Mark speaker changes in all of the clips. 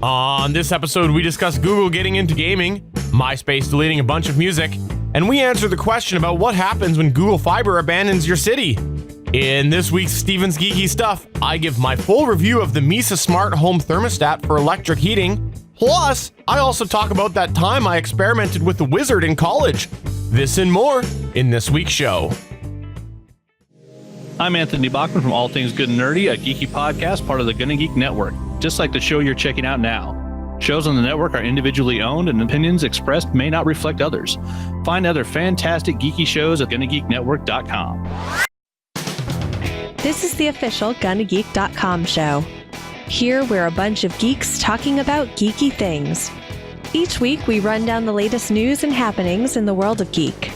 Speaker 1: On this episode, we discuss Google getting into gaming, MySpace deleting a bunch of music, and we answer the question about what happens when Google Fiber abandons your city. In this week's Steven's Geeky Stuff, I give my full review of the Misa Smart Home Thermostat for electric heating. Plus, I also talk about that time I experimented with the Wizard in college. This and more in this week's show.
Speaker 2: I'm Anthony Bachman from All Things Good and Nerdy, a geeky podcast, part of the Gonna Geek Network, just like the show you're checking out now. Shows on the network are individually owned and opinions expressed may not reflect others. Find other fantastic geeky shows at GonnaGeekNetwork.com.
Speaker 3: This is the official GonnaGeek.com show. Here we're a bunch of geeks talking about geeky things. Each week we run down the latest news and happenings in the world of geek.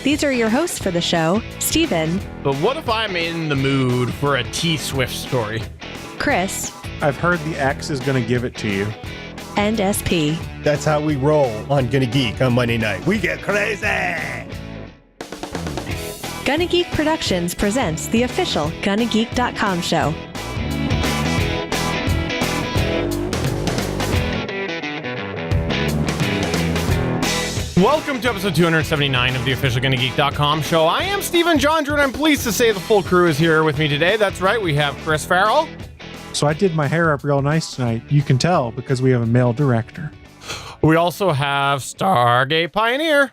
Speaker 3: These are your hosts for the show, Steven.
Speaker 1: But what if I'm in the mood for a T-Swift story?
Speaker 3: Chris.
Speaker 4: I've heard the X is going to give it to you.
Speaker 3: And SP.
Speaker 5: That's how we roll on Gonna Geek on Monday night. We get crazy!
Speaker 3: Gonna Geek Productions presents the official GonnaGeek.com show.
Speaker 1: Welcome to episode 279 of the official GonnaGeek.com show. I am Steven Jondra, and I'm pleased to say the full crew is here with me today. That's right, we have Chris Farrell.
Speaker 4: So I did my hair up real nice tonight. You can tell because we have a male director.
Speaker 1: We also have Stargate Pioneer.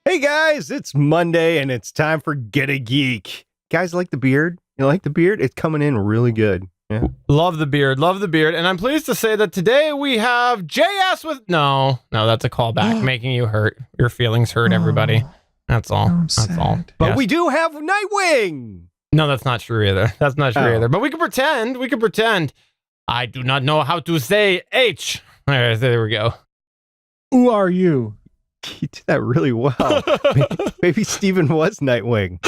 Speaker 5: Hey guys, it's Monday and it's time for Get a Geek. Guys, like the beard? You like the beard? It's coming in really good. Yeah.
Speaker 1: Love the beard, love the beard. And I'm pleased to say that today we have JS with... No, that's a callback, making you hurt. Your feelings hurt, everybody. That's all. That's all.
Speaker 5: But
Speaker 1: Yes.
Speaker 5: we do have Nightwing!
Speaker 1: No, that's not true either. That's not true either. But we can pretend. We can pretend. I do not know how to say H. All right, there we go.
Speaker 4: Who are you?
Speaker 5: You did that really well. Maybe Steven was Nightwing.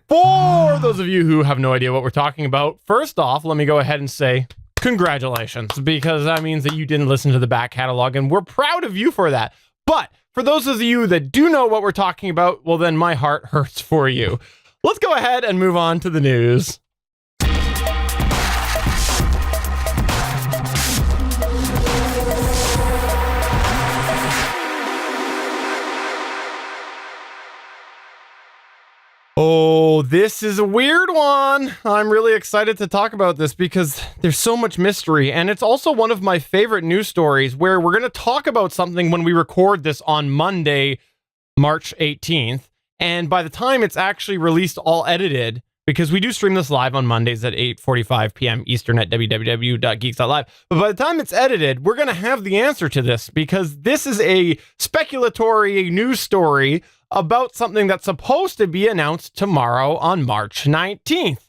Speaker 1: For those of you who have no idea what we're talking about, first off, let me go ahead and say congratulations, because that means that you didn't listen to the back catalog, and we're proud of you for that. But for those of you that do know what we're talking about, well, then my heart hurts for you. Let's go ahead and move on to the news. Oh, this is a weird one. I'm really excited to talk about this because there's so much mystery, and it's also one of my favorite news stories where we're going to talk about something when we record this on Monday, March 18th, and by the time it's actually released all edited, because we do stream this live on Mondays at 8:45 p.m. Eastern at www.geeks.live, but by the time it's edited, we're going to have the answer to this, because this is a speculatory news story about something that's supposed to be announced tomorrow on March 19th.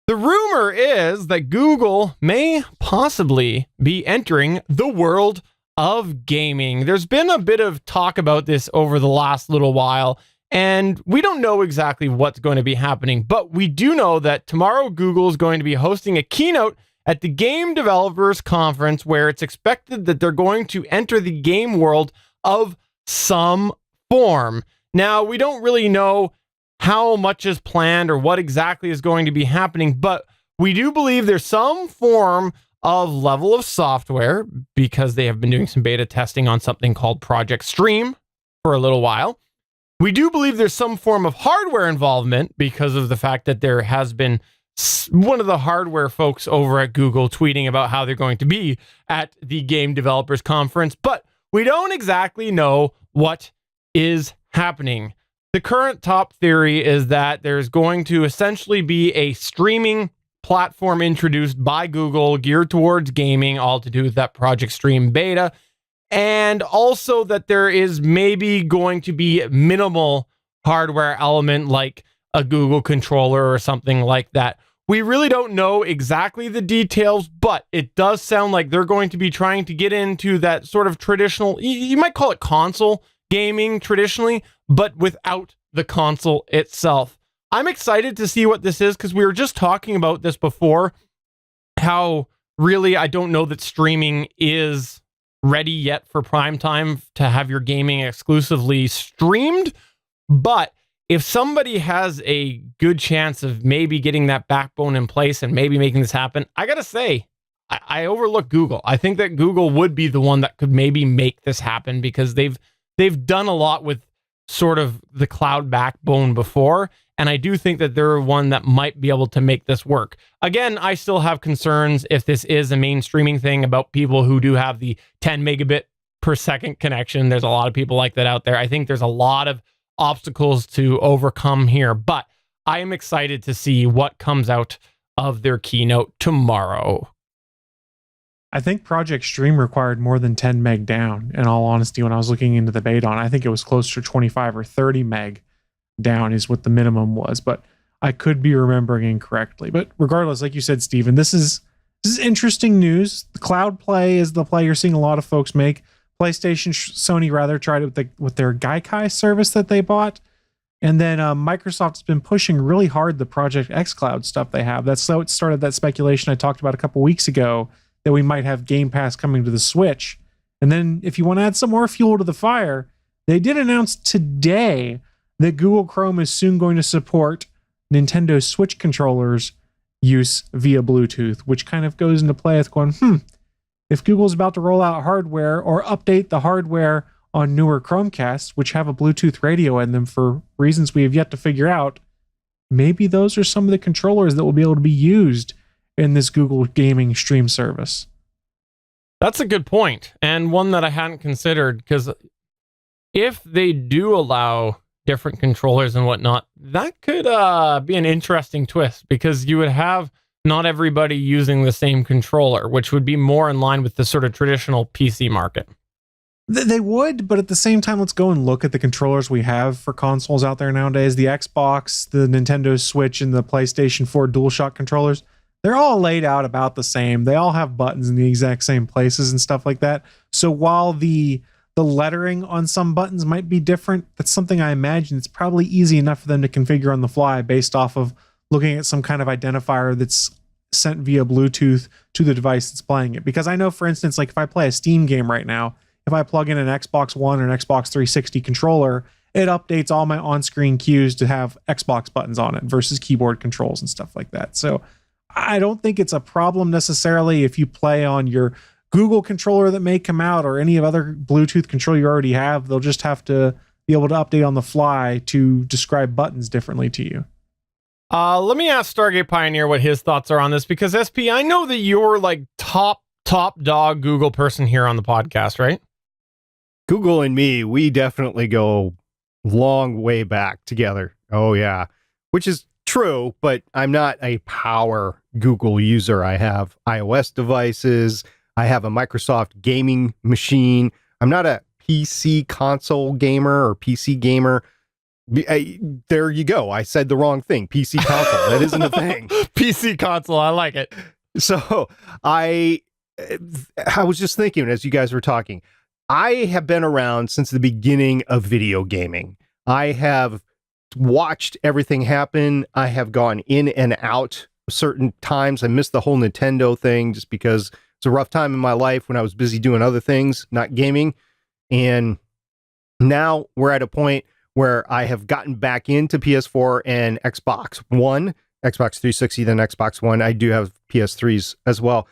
Speaker 1: The rumor is that Google may possibly be entering the world of gaming. There's been a bit of talk about this over the last little while, and we don't know exactly what's going to be happening, but we do know that tomorrow Google is going to be hosting a keynote at the Game Developers Conference, where it's expected that they're going to enter the game world of some form. Now, we don't really know how much is planned or what exactly is going to be happening, but we do believe there's some form of level of software, because they have been doing some beta testing on something called Project Stream for a little while. We do believe there's some form of hardware involvement because of the fact that there has been one of the hardware folks over at Google tweeting about how they're going to be at the Game Developers Conference, but we don't exactly know what is happening. The current top theory is that there's going to essentially be a streaming platform introduced by Google geared towards gaming, all to do with that Project Stream beta, and also that there is maybe going to be minimal hardware element like a Google controller or something like that. We really don't know exactly the details, but it does sound like they're going to be trying to get into that sort of traditional, you might call it console gaming traditionally, but without the console itself. I'm excited to see what this is, because we were just talking about this before, how really I don't know that streaming is ready yet for prime time to have your gaming exclusively streamed, but if somebody has a good chance of maybe getting that backbone in place and maybe making this happen, I gotta say, I overlook Google. I think that Google would be the one that could maybe make this happen because they've done a lot with sort of the cloud backbone before. And I do think that they're one that might be able to make this work. Again, I still have concerns if this is a mainstreaming thing about people who do have the 10 megabit per second connection. There's a lot of people like that out there. I think there's a lot of obstacles to overcome here, but I am excited to see what comes out of their keynote tomorrow.
Speaker 4: I think Project Stream required more than 10 meg down, in all honesty, when I was looking into the beta on. I think it was closer to 25 or 30 meg down is what the minimum was, but I could be remembering incorrectly. But regardless, like you said, Steven, this is interesting news. The cloud play is the play you're seeing a lot of folks make. PlayStation, Sony rather, tried it with their Gaikai service that they bought. And then Microsoft's been pushing really hard the Project xCloud stuff they have. That's so it started that speculation I talked about a couple weeks ago that we might have Game Pass coming to the Switch. And then if you want to add some more fuel to the fire, they did announce today that Google Chrome is soon going to support Nintendo Switch controllers use via Bluetooth, which kind of goes into play with going, if Google's about to roll out hardware or update the hardware on newer Chromecasts, which have a Bluetooth radio in them for reasons we have yet to figure out, maybe those are some of the controllers that will be able to be used in this Google gaming stream service.
Speaker 1: That's a good point, and one that I hadn't considered, because if they do allow different controllers and whatnot, that could be an interesting twist, because you would have not everybody using the same controller, which would be more in line with the sort of traditional PC market.
Speaker 4: They would, but at the same time, let's go and look at the controllers we have for consoles out there nowadays. The Xbox, the Nintendo Switch, and the PlayStation 4 DualShock controllers. They're all laid out about the same. They all have buttons in the exact same places and stuff like that. So while the lettering on some buttons might be different, that's something I imagine it's probably easy enough for them to configure on the fly based off of looking at some kind of identifier that's sent via Bluetooth to the device that's playing it. Because I know, for instance, like if I play a Steam game right now, if I plug in an Xbox One or an Xbox 360 controller, it updates all my on-screen cues to have Xbox buttons on it versus keyboard controls and stuff like that. So I don't think it's a problem necessarily if you play on your Google controller that may come out or any of other Bluetooth control you already have. They'll just have to be able to update on the fly to describe buttons differently to you.
Speaker 1: Let me ask Stargate Pioneer what his thoughts are on this, because SP, I know that you're like top dog Google person here on the podcast, right?
Speaker 5: Google and me, we definitely go long way back together. Oh, yeah. Which is true, but I'm not a power Google user. I have iOS devices. I have a Microsoft gaming machine. I'm not a PC console gamer or PC gamer. There you go. I said the wrong thing. PC console. That isn't a thing.
Speaker 1: PC console. I like it.
Speaker 5: So I was just thinking as you guys were talking, I have been around since the beginning of video gaming. I have watched everything happen. I have gone in and out certain times. I missed the whole Nintendo thing just because it's a rough time in my life when I was busy doing other things, not gaming. And now we're at a point where I have gotten back into PS4 and Xbox One, Xbox 360, then Xbox One. I do have PS3s as well.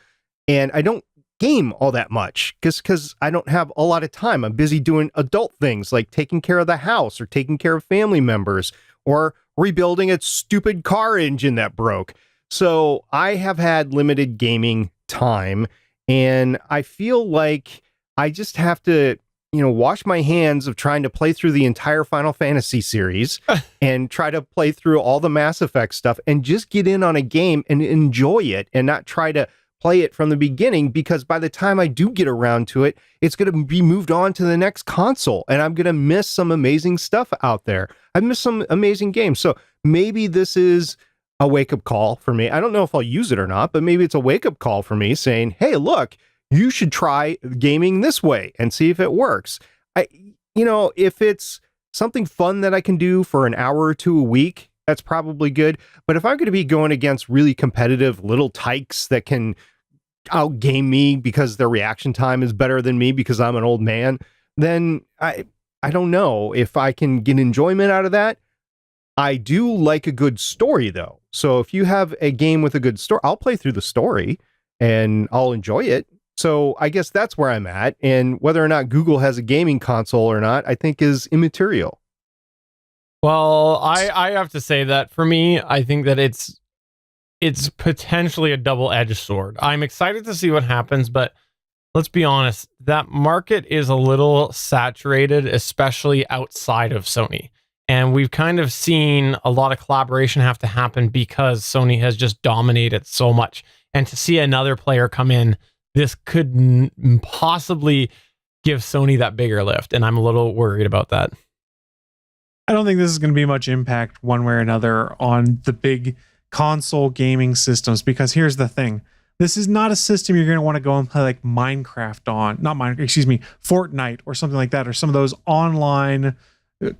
Speaker 5: And I don't game all that much because I don't have a lot of time. I'm busy doing adult things like taking care of the house or taking care of family members or rebuilding a stupid car engine that broke. So I have had limited gaming time, and I feel like I just have to, wash my hands of trying to play through the entire Final Fantasy series and try to play through all the Mass Effect stuff and just get in on a game and enjoy it and not try to play it from the beginning, because by the time I do get around to it, it's going to be moved on to the next console and I'm going to miss some amazing stuff out there. I've missed some amazing games. So maybe this is a wake-up call for me. I don't know if I'll use it or not, but maybe it's a wake-up call for me saying, hey, look, you should try gaming this way and see if it works. If it's something fun that I can do for an hour or two a week, that's probably good. But if I'm going to be going against really competitive little tykes that can outgame me because their reaction time is better than me because I'm an old man, then I don't know if I can get enjoyment out of that. I do like a good story, though. So if you have a game with a good story, I'll play through the story and I'll enjoy it. So I guess that's where I'm at. And whether or not Google has a gaming console or not, I think is immaterial.
Speaker 1: Well, I have to say that for me, I think that it's potentially a double-edged sword. I'm excited to see what happens, but let's be honest, that market is a little saturated, especially outside of Sony. And we've kind of seen a lot of collaboration have to happen because Sony has just dominated so much. And to see another player come in, this could possibly give Sony that bigger lift. And I'm a little worried about that.
Speaker 4: I don't think this is going to be much impact one way or another on the big console gaming systems, because here's the thing. This is not a system you're going to want to go and play like Minecraft on, Fortnite or something like that, or some of those online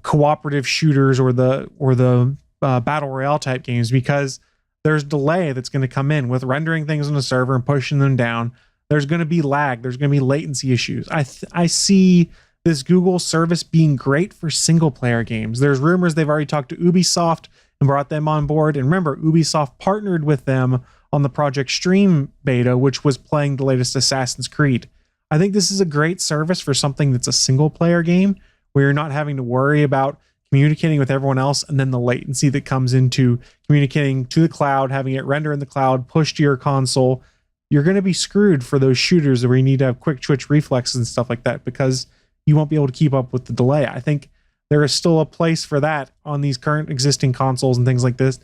Speaker 4: cooperative shooters or the battle royale type games, because there's delay that's going to come in with rendering things on the server and pushing them down. There's going to be lag. There's going to be latency issues. I see this Google service being great for single player games. There's rumors they've already talked to Ubisoft and brought them on board. And remember, Ubisoft partnered with them on the Project Stream beta, which was playing the latest Assassin's Creed. I think this is a great service for something that's a single player game where you're not having to worry about communicating with everyone else and then the latency that comes into communicating to the cloud, having it render in the cloud, push to your console. You're going to be screwed for those shooters where you need to have quick twitch reflexes and stuff like that, because you won't be able to keep up with the delay. I think there is still a place for that on these current existing consoles and things like this.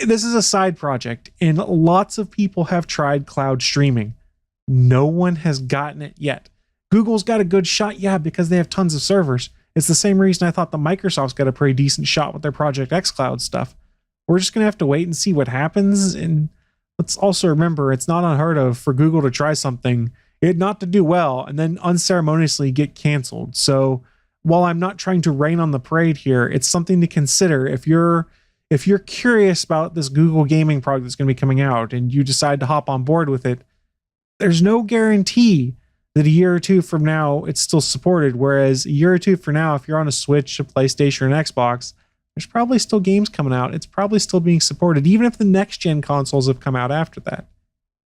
Speaker 4: This is a side project, and lots of people have tried cloud streaming. No one has gotten it yet. Google's got a good shot, yeah, because they have tons of servers. It's the same reason I thought the Microsoft's got a pretty decent shot with their Project xCloud stuff. We're just going to have to wait and see what happens. And let's also remember, it's not unheard of for Google to try something, it not to do well, and then unceremoniously get canceled. So while I'm not trying to rain on the parade here, it's something to consider if you're curious about this Google gaming product that's going to be coming out and you decide to hop on board with it. There's no guarantee that a year or two from now it's still supported, whereas a year or two from now, if you're on a Switch, a PlayStation, or an Xbox, there's probably still games coming out. It's probably still being supported, even if the next gen consoles have come out after that.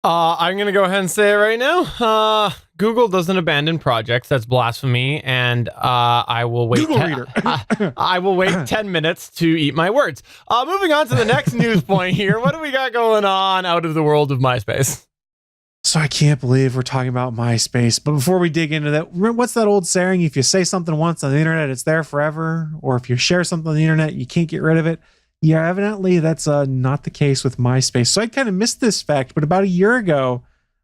Speaker 1: I'm going to go ahead and say it right now. Google doesn't abandon projects. That's blasphemy. And I will wait. I will wait 10 minutes to eat my words. Moving on to the next news point here. What do we got going on out of the world of MySpace?
Speaker 4: So I can't believe we're talking about MySpace. But before we dig into that, what's that old saying? If you say something once on the internet, it's there forever. Or if you share something on the internet, you can't get rid of it. Yeah, evidently that's not the case with MySpace. So I kind of missed this fact, but about a year ago,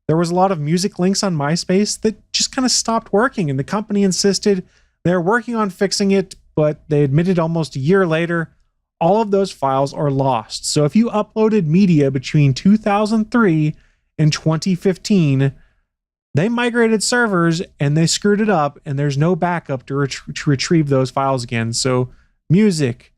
Speaker 4: there was a lot of music links on MySpace that just kind of stopped working. And the company insisted they're working on fixing it, but they admitted almost a year later, all of those files are lost. So if you uploaded media between 2003 and 2015, they migrated servers and they screwed it up, and there's no backup to retrieve those files again. So music,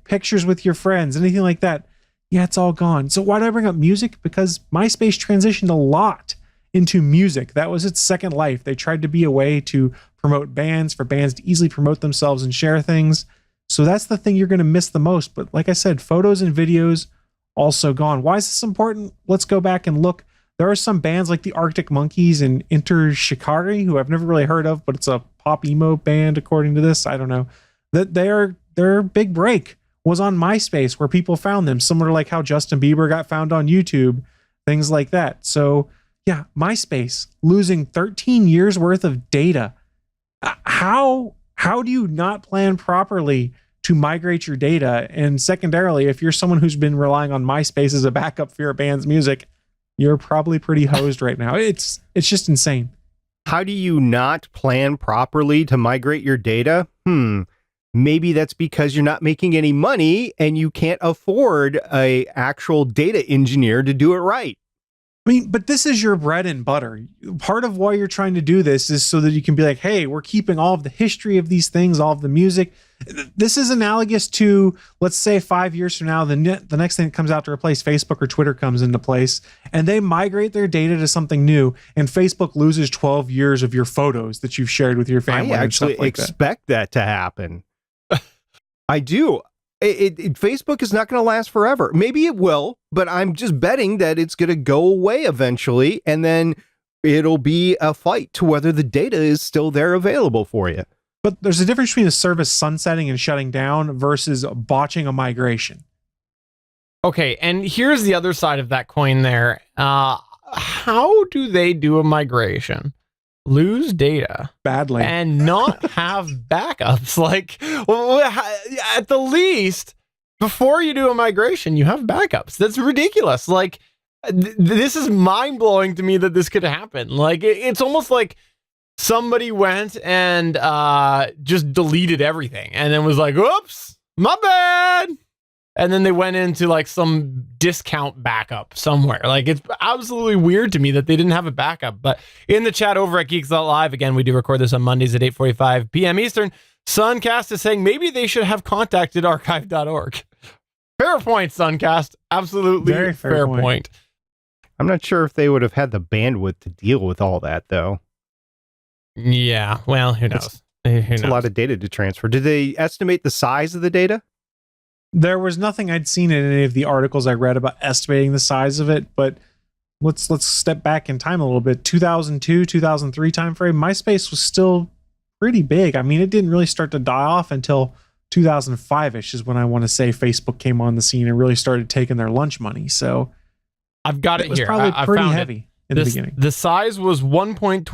Speaker 4: pictures with your friends, anything like that, yeah, it's all gone. So why do I bring up music? Because MySpace transitioned a lot into music. That was its second life. They tried to be a way to promote bands, for bands to easily promote themselves and share things. So that's the thing you're going to miss the most. But like I said, photos and videos also gone. Why is this important? Let's go back and look. There are some bands like the Arctic Monkeys and Enter Shikari, who I've never really heard of, but it's a pop emo band according to this. I don't know. That their big break was on MySpace, where people found them, similar to like how Justin Bieber got found on YouTube, things like that. So yeah, MySpace losing 13 years worth of data. How do you not plan properly to migrate your data? And secondarily, if you're someone who's been relying on MySpace as a backup for your band's music, you're probably pretty hosed right now. It's just insane.
Speaker 5: How do you not plan properly to migrate your data? Maybe that's because you're not making any money and you can't afford a actual data engineer to do it right.
Speaker 4: I mean, but this is your bread and butter. Part of why you're trying to do this is so that you can be like, hey, we're keeping all of the history of these things, all of the music. This is analogous to, let's say 5 years from now, the next thing that comes out to replace Facebook or Twitter comes into place, and they migrate their data to something new, and Facebook loses 12 years of your photos that you've shared with your family.
Speaker 5: I actually expect that to happen. I do. Facebook is not going to last forever. Maybe it will, but I'm just betting that it's going to go away eventually, and then it'll be a fight to whether the data is still there available for you.
Speaker 4: But there's a difference between a service sunsetting and shutting down versus botching a migration.
Speaker 1: Okay, and here's the other side of that coin there. How do they do a migration? Lose data
Speaker 4: Badly.
Speaker 1: and not have backups? Like, well, at the least, before you do a migration, you have backups. That's ridiculous. Like, this is mind-blowing to me that this could happen. Like, it's almost like somebody went and just deleted everything and then was like, oops, my bad. And then they went into like some discount backup somewhere. Like, it's absolutely weird to me that they didn't have a backup. But in the chat over at Geeks.live, again, we do record this on Mondays at 8:45 p.m. Eastern. Suncast is saying maybe they should have contacted archive.org. Fair point, Suncast. Absolutely
Speaker 4: Very fair point.
Speaker 5: I'm not sure if they would have had the bandwidth to deal with all that, though.
Speaker 1: Yeah, well, who knows?
Speaker 5: It's a lot of data to transfer. Did they estimate the size of the data?
Speaker 4: There was nothing I'd seen in any of the articles I read about estimating the size of it, but let's step back in time a little bit. 2002, 2003 timeframe, MySpace was still pretty big. I mean, it didn't really start to die off until 2005-ish is when I want to say Facebook came on the scene and really started taking their lunch money. So
Speaker 1: I've got it
Speaker 4: was
Speaker 1: here.
Speaker 4: probably
Speaker 1: I
Speaker 4: pretty
Speaker 1: found
Speaker 4: heavy
Speaker 1: it.
Speaker 4: in the beginning.
Speaker 1: The size was 1.21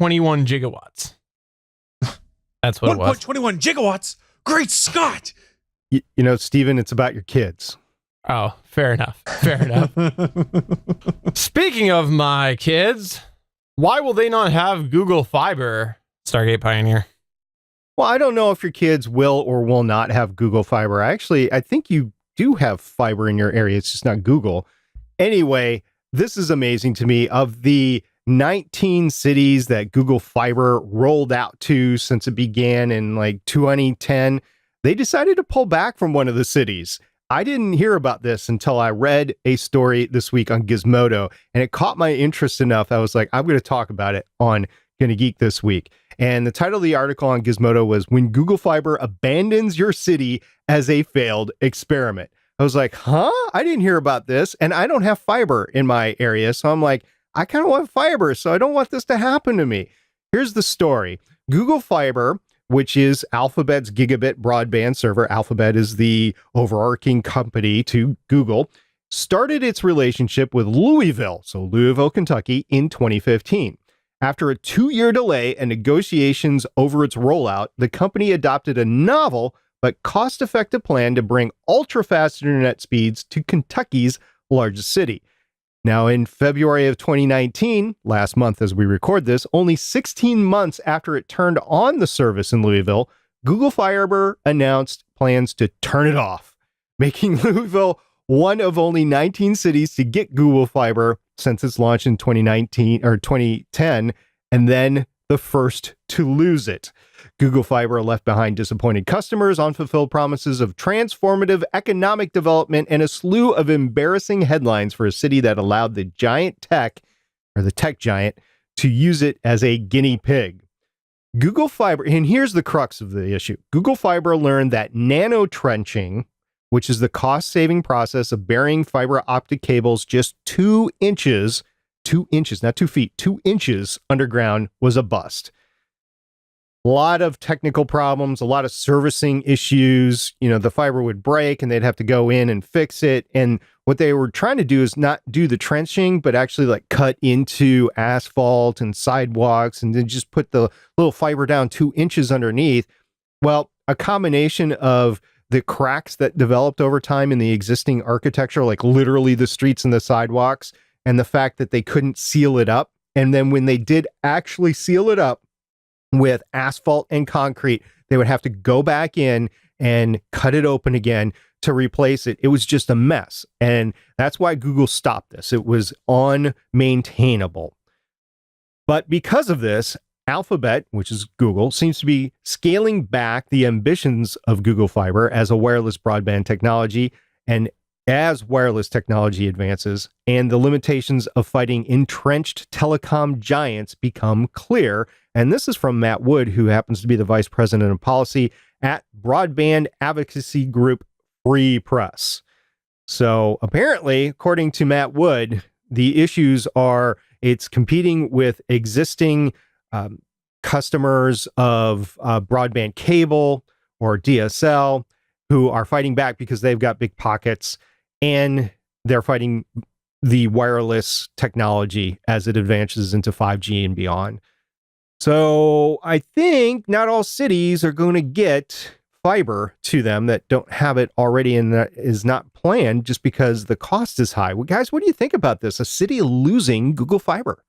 Speaker 1: gigawatts. That's what it was.
Speaker 4: 1.21 gigawatts. Great Scott.
Speaker 5: You know, Steven, it's about your kids.
Speaker 1: Oh, fair enough. Fair enough. Speaking of my kids, why will they not have Google Fiber, Stargate Pioneer?
Speaker 5: Well, I don't know if your kids will or will not have Google Fiber. Actually, I think you do have fiber in your area. It's just not Google. Anyway, this is amazing to me. Of the 19 cities that Google Fiber rolled out to since it began in like 2010, they decided to pull back from one of the cities. I didn't hear about this until I read a story this week on Gizmodo, and it caught my interest enough. I was like, I'm going to talk about it on Gonna Geek this week. And the title of the article on Gizmodo was "When Google Fiber Abandons Your City as a Failed Experiment." I was like, huh? I didn't hear about this, and I don't have fiber in my area. So I'm like, I kind of want fiber, so I don't want this to happen to me. Here's the story. Google Fiber, which is Alphabet's gigabit broadband server. Alphabet is the overarching company to Google, started its relationship with Louisville, so Louisville, Kentucky, in 2015. After a 2-year delay and negotiations over its rollout, the company adopted a novel but cost-effective plan to bring ultra-fast internet speeds to Kentucky's largest city. Now, in February of 2019, last month as we record this, only 16 months after it turned on the service in Louisville, Google Fiber announced plans to turn it off, making Louisville one of only 19 cities to get Google Fiber since its launch in 2010, and then the first to lose it. Google Fiber left behind disappointed customers, unfulfilled promises of transformative economic development, and a slew of embarrassing headlines for a city that allowed the tech giant, to use it as a guinea pig. Google Fiber, and here's the crux of the issue. Google Fiber learned that nano trenching, which is the cost-saving process of burying fiber optic cables just 2 inches, not 2 feet, 2 inches underground, was a bust. A lot of technical problems, a lot of servicing issues. You know, the fiber would break and they'd have to go in and fix it. And what they were trying to do is not do the trenching, but actually like cut into asphalt and sidewalks and then just put the little fiber down 2 inches underneath. Well, a combination of the cracks that developed over time in the existing architecture, like literally the streets and the sidewalks, and the fact that they couldn't seal it up. And then when they did actually seal it up with asphalt and concrete, they would have to go back in and cut it open again to replace it. It was just a mess. And that's why Google stopped this. It was unmaintainable. But because of this, Alphabet, which is Google, seems to be scaling back the ambitions of Google Fiber as a wireless broadband technology. And as wireless technology advances and the limitations of fighting entrenched telecom giants become clear. And this is from Matt Wood, who happens to be the vice president of policy at broadband advocacy group free press. So apparently, according to Matt Wood, the issues are it's competing with existing customers of broadband cable or DSL who are fighting back because they've got big pockets, and they're fighting the wireless technology as it advances into 5G and beyond. So I think not all cities are going to get fiber to them that don't have it already and that is not planned just because the cost is high. Well, guys, what do you think about this? A city losing Google Fiber?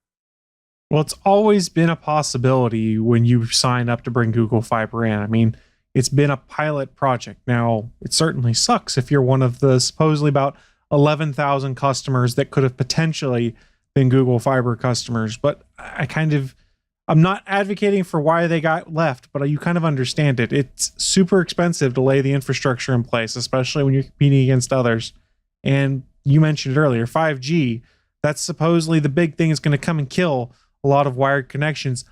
Speaker 4: Well, it's always been a possibility when you sign up to bring Google Fiber in. I mean, it's been a pilot project. Now, it certainly sucks if you're one of the supposedly about 11,000 customers that could have potentially been Google Fiber customers. But I'm not advocating for why they got left, but you kind of understand it. It's super expensive to lay the infrastructure in place, especially when you're competing against others. And you mentioned it earlier, 5G, that's supposedly the big thing is going to come and kill a lot of wired connections.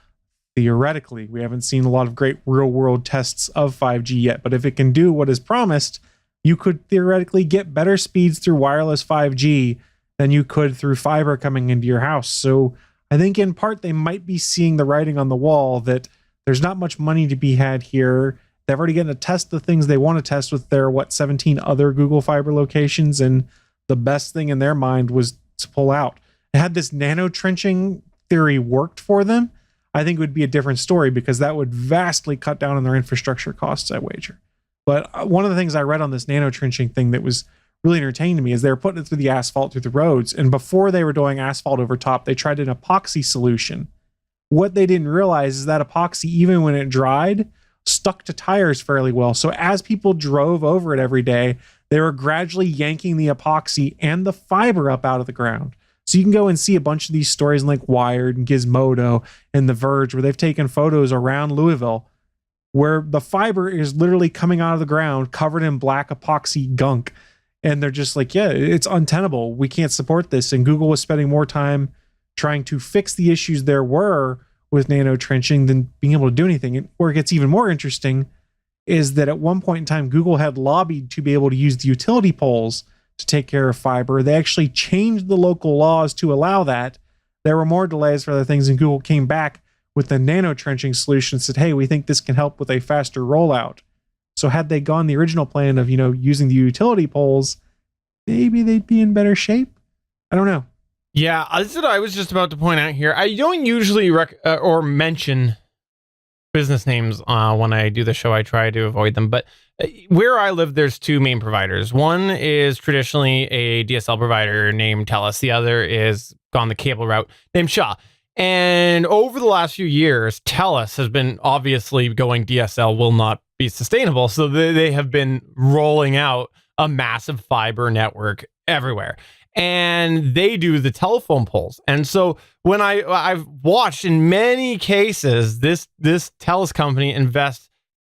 Speaker 4: Theoretically, we haven't seen a lot of great real world tests of 5G yet, but if it can do what is promised, you could theoretically get better speeds through wireless 5G than you could through fiber coming into your house. So I think in part they might be seeing the writing on the wall that there's not much money to be had here. They've already gotten to test the things they want to test with their 17 other Google Fiber locations, and the best thing in their mind was to pull out. Had this nano trenching theory worked for them, I think it would be a different story because that would vastly cut down on their infrastructure costs, I wager. But one of the things I read on this nano trenching thing that was really entertaining to me is they were putting it through the asphalt through the roads. And before they were doing asphalt over top, they tried an epoxy solution. What they didn't realize is that epoxy, even when it dried, stuck to tires fairly well. So as people drove over it every day, they were gradually yanking the epoxy and the fiber up out of the ground. So you can go and see a bunch of these stories in like Wired and Gizmodo and The Verge where they've taken photos around Louisville where the fiber is literally coming out of the ground covered in black epoxy gunk. And they're just like, yeah, it's untenable. We can't support this. And Google was spending more time trying to fix the issues there were with nano trenching than being able to do anything. And where it gets even more interesting is that at one point in time, Google had lobbied to be able to use the utility poles to take care of fiber. They actually changed the local laws to allow that. There were more delays for other things, and Google came back with the nano trenching solution and said, hey, we think this can help with a faster rollout. So had they gone the original plan of, using the utility poles, maybe they'd be in better shape. I don't know.
Speaker 1: Yeah, that's what I was just about to point out here. I don't usually or mention business names when I do the show. I try to avoid them. But where I live, there's two main providers. One is traditionally a DSL provider named TELUS. The other is gone the cable route named Shaw. And over the last few years, TELUS has been obviously going DSL will not be sustainable. So they have been rolling out a massive fiber network everywhere. And they do the telephone poles. And so when I've watched in many cases, this TELUS company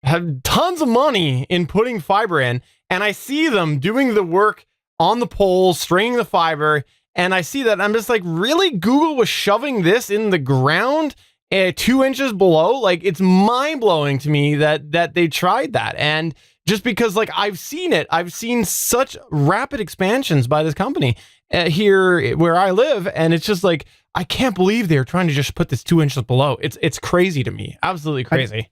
Speaker 1: have tons of money in putting fiber in. And I see them doing the work on the poles, stringing the fiber. And I see that and I'm just like, really? Google was shoving this in the ground 2 inches below? Like, it's mind blowing to me that they tried that. And just because I've seen such rapid expansions by this company here where I live. And it's just like, I can't believe they're trying to just put this 2 inches below. It's crazy to me. Absolutely crazy.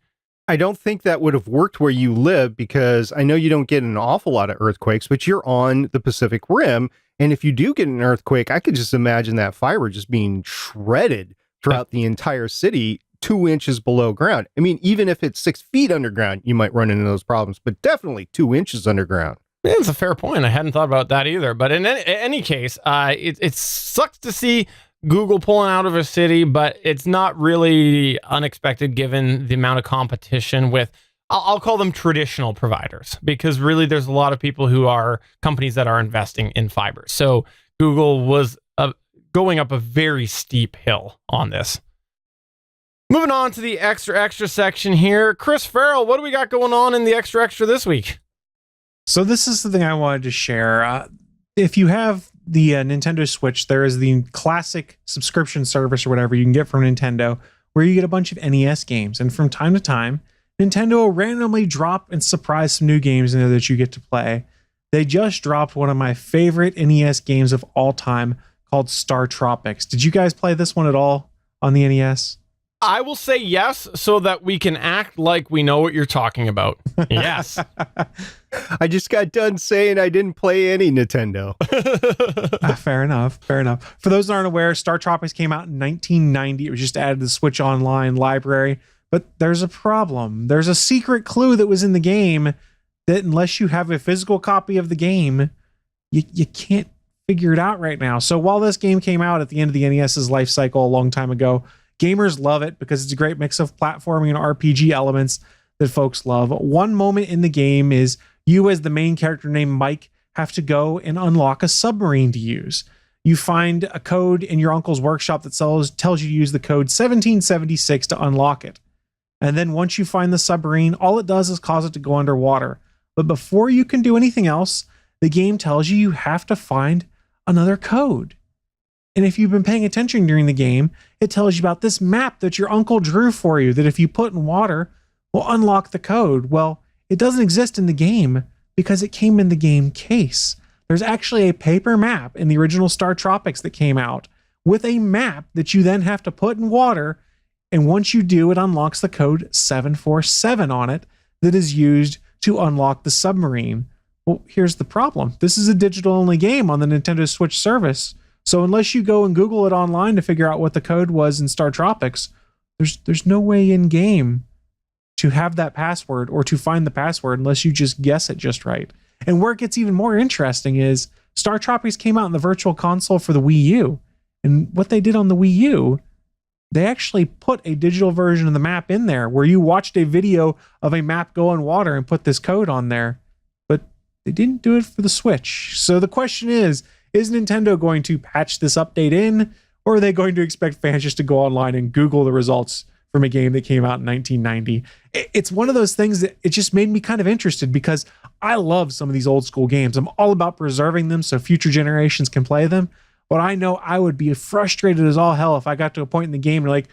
Speaker 5: I don't think that would have worked where you live because I know you don't get an awful lot of earthquakes, but you're on the Pacific Rim. And if you do get an earthquake, I could just imagine that fiber just being shredded throughout the entire city 2 inches below ground. I mean, even if it's 6 feet underground, you might run into those problems, but definitely 2 inches underground.
Speaker 1: Yeah, that's a fair point. I hadn't thought about that either. But in any case, it sucks to see Google pulling out of a city, but it's not really unexpected given the amount of competition with, I'll call them traditional providers, because really there's a lot of people who are companies that are investing in fiber. So Google was going up a very steep hill on this. Moving on to the extra section here. Chris Farrell, what do we got going on in the extra this week?
Speaker 4: So this is the thing I wanted to share. If you have the Nintendo Switch, there is the classic subscription service or whatever you can get from Nintendo, where you get a bunch of NES games. And from time to time, Nintendo will randomly drop and surprise some new games in there that you get to play. they just dropped one of my favorite NES games of all time called Star Tropics. Did you guys play this one at all on the NES?
Speaker 1: I will say yes so that we can act like we know what you're talking about. Yes.
Speaker 5: I just got done saying I didn't play any Nintendo.
Speaker 4: Fair enough. Fair enough. For those that aren't aware, Star Tropics came out in 1990. It was just added to the Switch Online library. But there's a problem. There's a secret clue that was in the game that unless you have a physical copy of the game, you can't figure it out right now. So while this game came out at the end of the NES's life cycle a long time ago, gamers love it because it's a great mix of platforming and RPG elements that folks love. One moment in the game is you, as the main character named Mike, have to go and unlock a submarine to use. You find a code in your uncle's workshop that tells you to use the code 1776 to unlock it. And then once you find the submarine, all it does is cause it to go underwater. But before you can do anything else, the game tells you have to find another code. And if you've been paying attention during the game, it tells you about this map that your uncle drew for you that if you put in water will unlock the code. Well, it doesn't exist in the game because it came in the game case. There's actually a paper map in the original Star Tropics that came out with a map that you then have to put in water. And once you do, it unlocks the code 747 on it that is used to unlock the submarine. Well, here's the problem. This is a digital-only game on the Nintendo Switch service. So unless you go and Google it online to figure out what the code was in Star Tropics, there's no way in game to have that password or to find the password unless you just guess it just right. And where it gets even more interesting is Star Tropics came out in the Virtual Console for the Wii U. And what they did on the Wii U, they actually put a digital version of the map in there where you watched a video of a map go in water and put this code on there. But they didn't do it for the Switch. So the question is Nintendo going to patch this update in, or are they going to expect fans just to go online and Google the results from a game that came out in 1990? It's one of those things that it just made me kind of interested because I love some of these old school games. I'm all about preserving them so future generations can play them. But I know I would be frustrated as all hell if I got to a point in the game and like,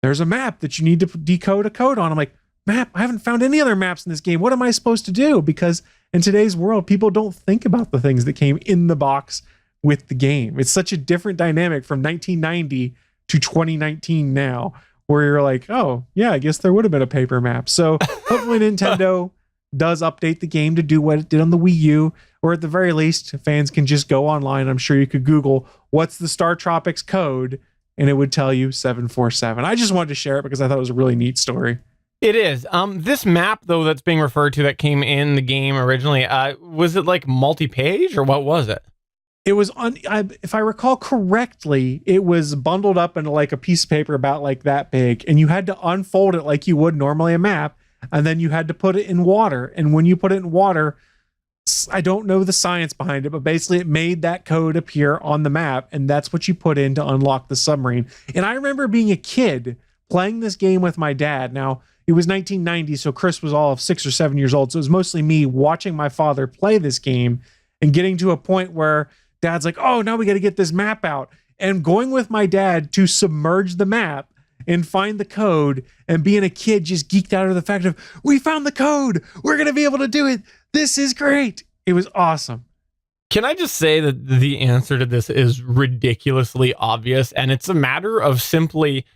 Speaker 4: there's a map that you need to decode a code on. I'm like, map, I haven't found any other maps in this game. What am I supposed to do? Because in today's world, people don't think about the things that came in the box with the game. It's such a different dynamic from 1990 to 2019 now, where you're like, oh, yeah, I guess there would have been a paper map. So hopefully Nintendo does update the game to do what it did on the Wii U, or at the very least, fans can just go online. I'm sure you could Google what's the Star Tropics code, and it would tell you 747. I just wanted to share it because I thought it was a really neat story.
Speaker 1: It is. This map, though, that's being referred to that came in the game originally, was it like multi-page or what was it?
Speaker 4: It was, if I recall correctly, it was bundled up into like a piece of paper about like that big, and you had to unfold it like you would normally a map, and then you had to put it in water. And when you put it in water, I don't know the science behind it, but basically it made that code appear on the map, and that's what you put in to unlock the submarine. And I remember being a kid playing this game with my dad. Now, it was 1990, so Chris was all of 6 or 7 years old, so it was mostly me watching my father play this game and getting to a point where Dad's like, oh, now we got to get this map out, and going with my dad to submerge the map and find the code, and being a kid just geeked out of the fact of, we found the code, we're going to be able to do it, this is great. It was awesome.
Speaker 1: Can I just say that the answer to this is ridiculously obvious, and it's a matter of simply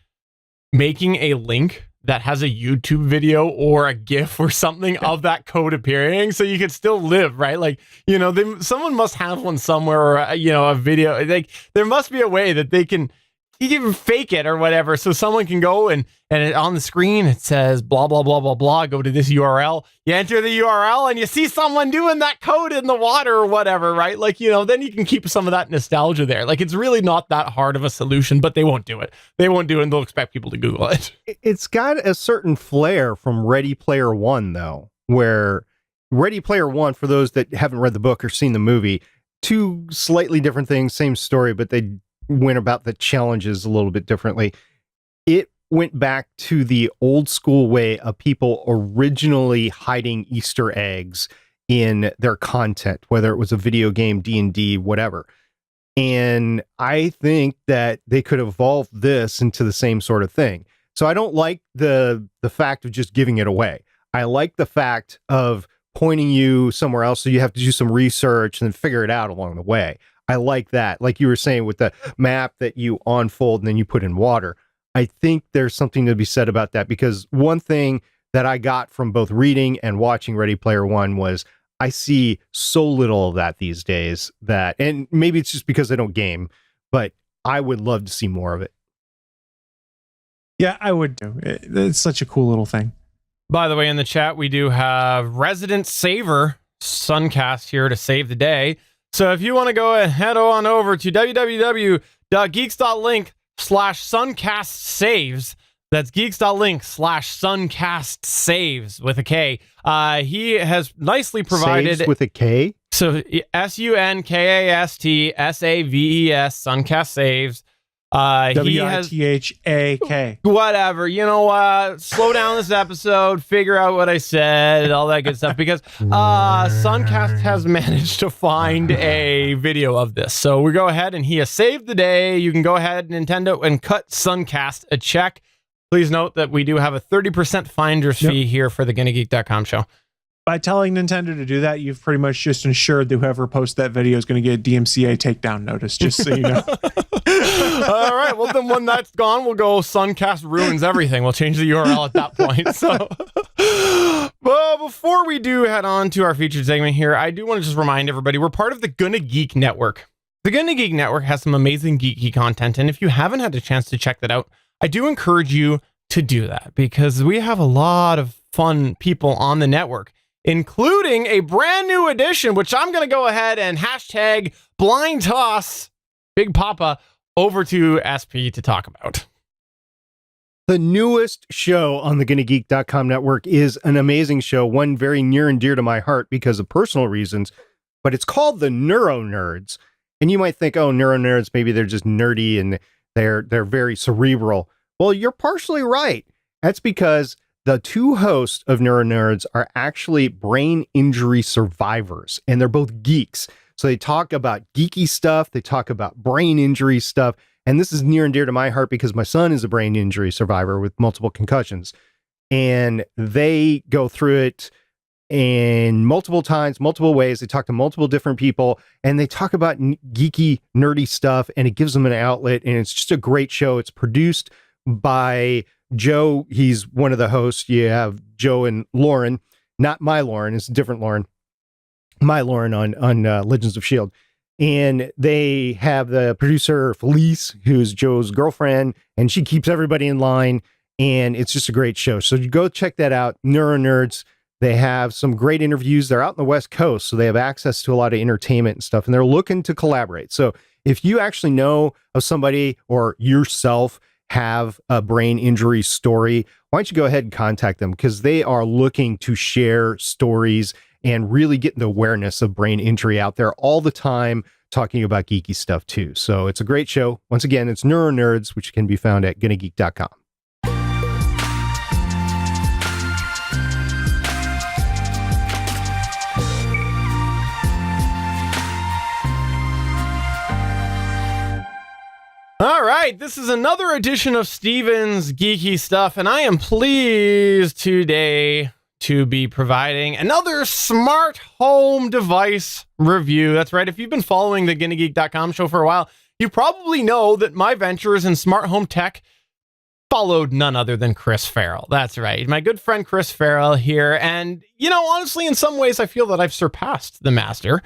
Speaker 1: making a link that has a YouTube video or a GIF or something of that code appearing so you could still live, right? Like, you know, someone must have one somewhere, or, you know, a video. Like, there must be a way that they can even fake it or whatever, so someone can go and on the screen it says blah blah blah blah blah, go to this URL, you enter the URL and you see someone doing that code in the water or whatever, right? Like, you know, then you can keep some of that nostalgia there. Like, it's really not that hard of a solution, but they won't do it, and they'll expect people to Google it.
Speaker 5: It's got a certain flair from Ready Player One, though, where Ready Player One, for those that haven't read the book or seen the movie, two slightly different things, same story, but they went about the challenges a little bit differently. It went back to the old school way of people originally hiding Easter eggs in their content, whether it was a video game, D&D, whatever. And I think that they could evolve this into the same sort of thing. So I don't like the fact of just giving it away. I like the fact of pointing you somewhere else, so you have to do some research and then figure it out along the way. I like that. Like you were saying with the map that you unfold and then you put in water. I think there's something to be said about that, because one thing that I got from both reading and watching Ready Player One was I see so little of that these days, that, and maybe it's just because I don't game, but I would love to see more of it.
Speaker 4: Yeah, I would do. It's such a cool little thing.
Speaker 1: By the way, in the chat, we do have Resident Saver Suncast here to save the day. So if you want to go ahead, head on over to www.geeks.link/suncastsaves. That's geeks.link/suncastsaves with a K. He has nicely provided...
Speaker 5: Saves with a K?
Speaker 1: So SUNKASTSAVES, Suncast Saves. He has
Speaker 4: WITHAK.
Speaker 1: whatever, you know what? Slow down this episode, figure out what I said, all that good stuff, because Suncast has managed to find a video of this. So we go ahead and he has saved the day. You can go ahead, Nintendo, and cut Suncast a check. Please note that we do have a 30% finder's fee here for the GonnaGeek.com show.
Speaker 4: By telling Nintendo to do that, you've pretty much just ensured that whoever posts that video is going to get a DMCA takedown notice, just so you know.
Speaker 1: All right. Well, then when that's gone, we'll go Suncast ruins everything. We'll change the URL at that point. So, well, before we do head on to our featured segment here, I do want to just remind everybody we're part of the Gonna Geek Network. The Gonna Geek Network has some amazing geeky content, and if you haven't had a chance to check that out, I do encourage you to do that, because we have a lot of fun people on the network, including a brand new edition, which I'm going to go ahead and hashtag blind toss Big Papa over to SP to talk about.
Speaker 5: The newest show on the GonnaGeek.com network is an amazing show, one very near and dear to my heart because of personal reasons, but it's called the Neuro Nerds. And you might think, oh, Neuro Nerds, maybe they're just nerdy and they're very cerebral. Well, you're partially right. That's because the two hosts of Neuro Nerds are actually brain injury survivors, and they're both geeks. So they talk about geeky stuff, they talk about brain injury stuff, and this is near and dear to my heart because my son is a brain injury survivor with multiple concussions, and they go through it in multiple times, multiple ways. They talk to multiple different people, and they talk about geeky, nerdy stuff, and it gives them an outlet, and it's just a great show. It's produced by Joe. He's one of the hosts. You have Joe and Lauren, not my Lauren, it's a different Lauren. My Lauren on Legends of S.H.I.E.L.D. And they have the producer Felice, who's Joe's girlfriend, and she keeps everybody in line, and it's just a great show. So you go check that out, Neuro Nerds. They have some great interviews. They're out in the West Coast, so they have access to a lot of entertainment and stuff, and they're looking to collaborate. So if you actually know of somebody or yourself have a brain injury story, why don't you go ahead and contact them, because they are looking to share stories and really get the awareness of brain injury out there all the time, talking about geeky stuff too. So it's a great show. Once again, it's Neuro Nerds, which can be found at GonnaGeek.com.
Speaker 1: All right, this is another edition of Steven's Geeky Stuff, and I am pleased today to be providing another smart home device review. That's right, if you've been following the GonnaGeek.com show for a while, you probably know that my ventures in smart home tech followed none other than Chris Farrell. That's right, my good friend Chris Farrell here, and, you know, honestly, in some ways, I feel that I've surpassed the master.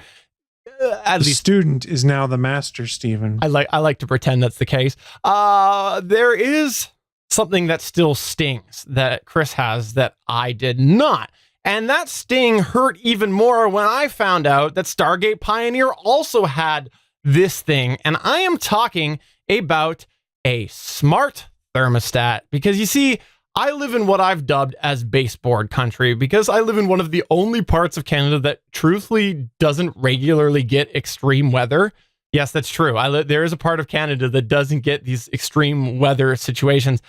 Speaker 4: At least student is now the master, Stephen.
Speaker 1: I like to pretend that's the case. There is something that still stings that Chris has that I did not. And that sting hurt even more when I found out that Stargate Pioneer also had this thing. And I am talking about a smart thermostat, because you see, I live in what I've dubbed as baseboard country, because I live in one of the only parts of Canada that truthfully doesn't regularly get extreme weather. Yes, that's true. There is a part of Canada that doesn't get these extreme weather situations.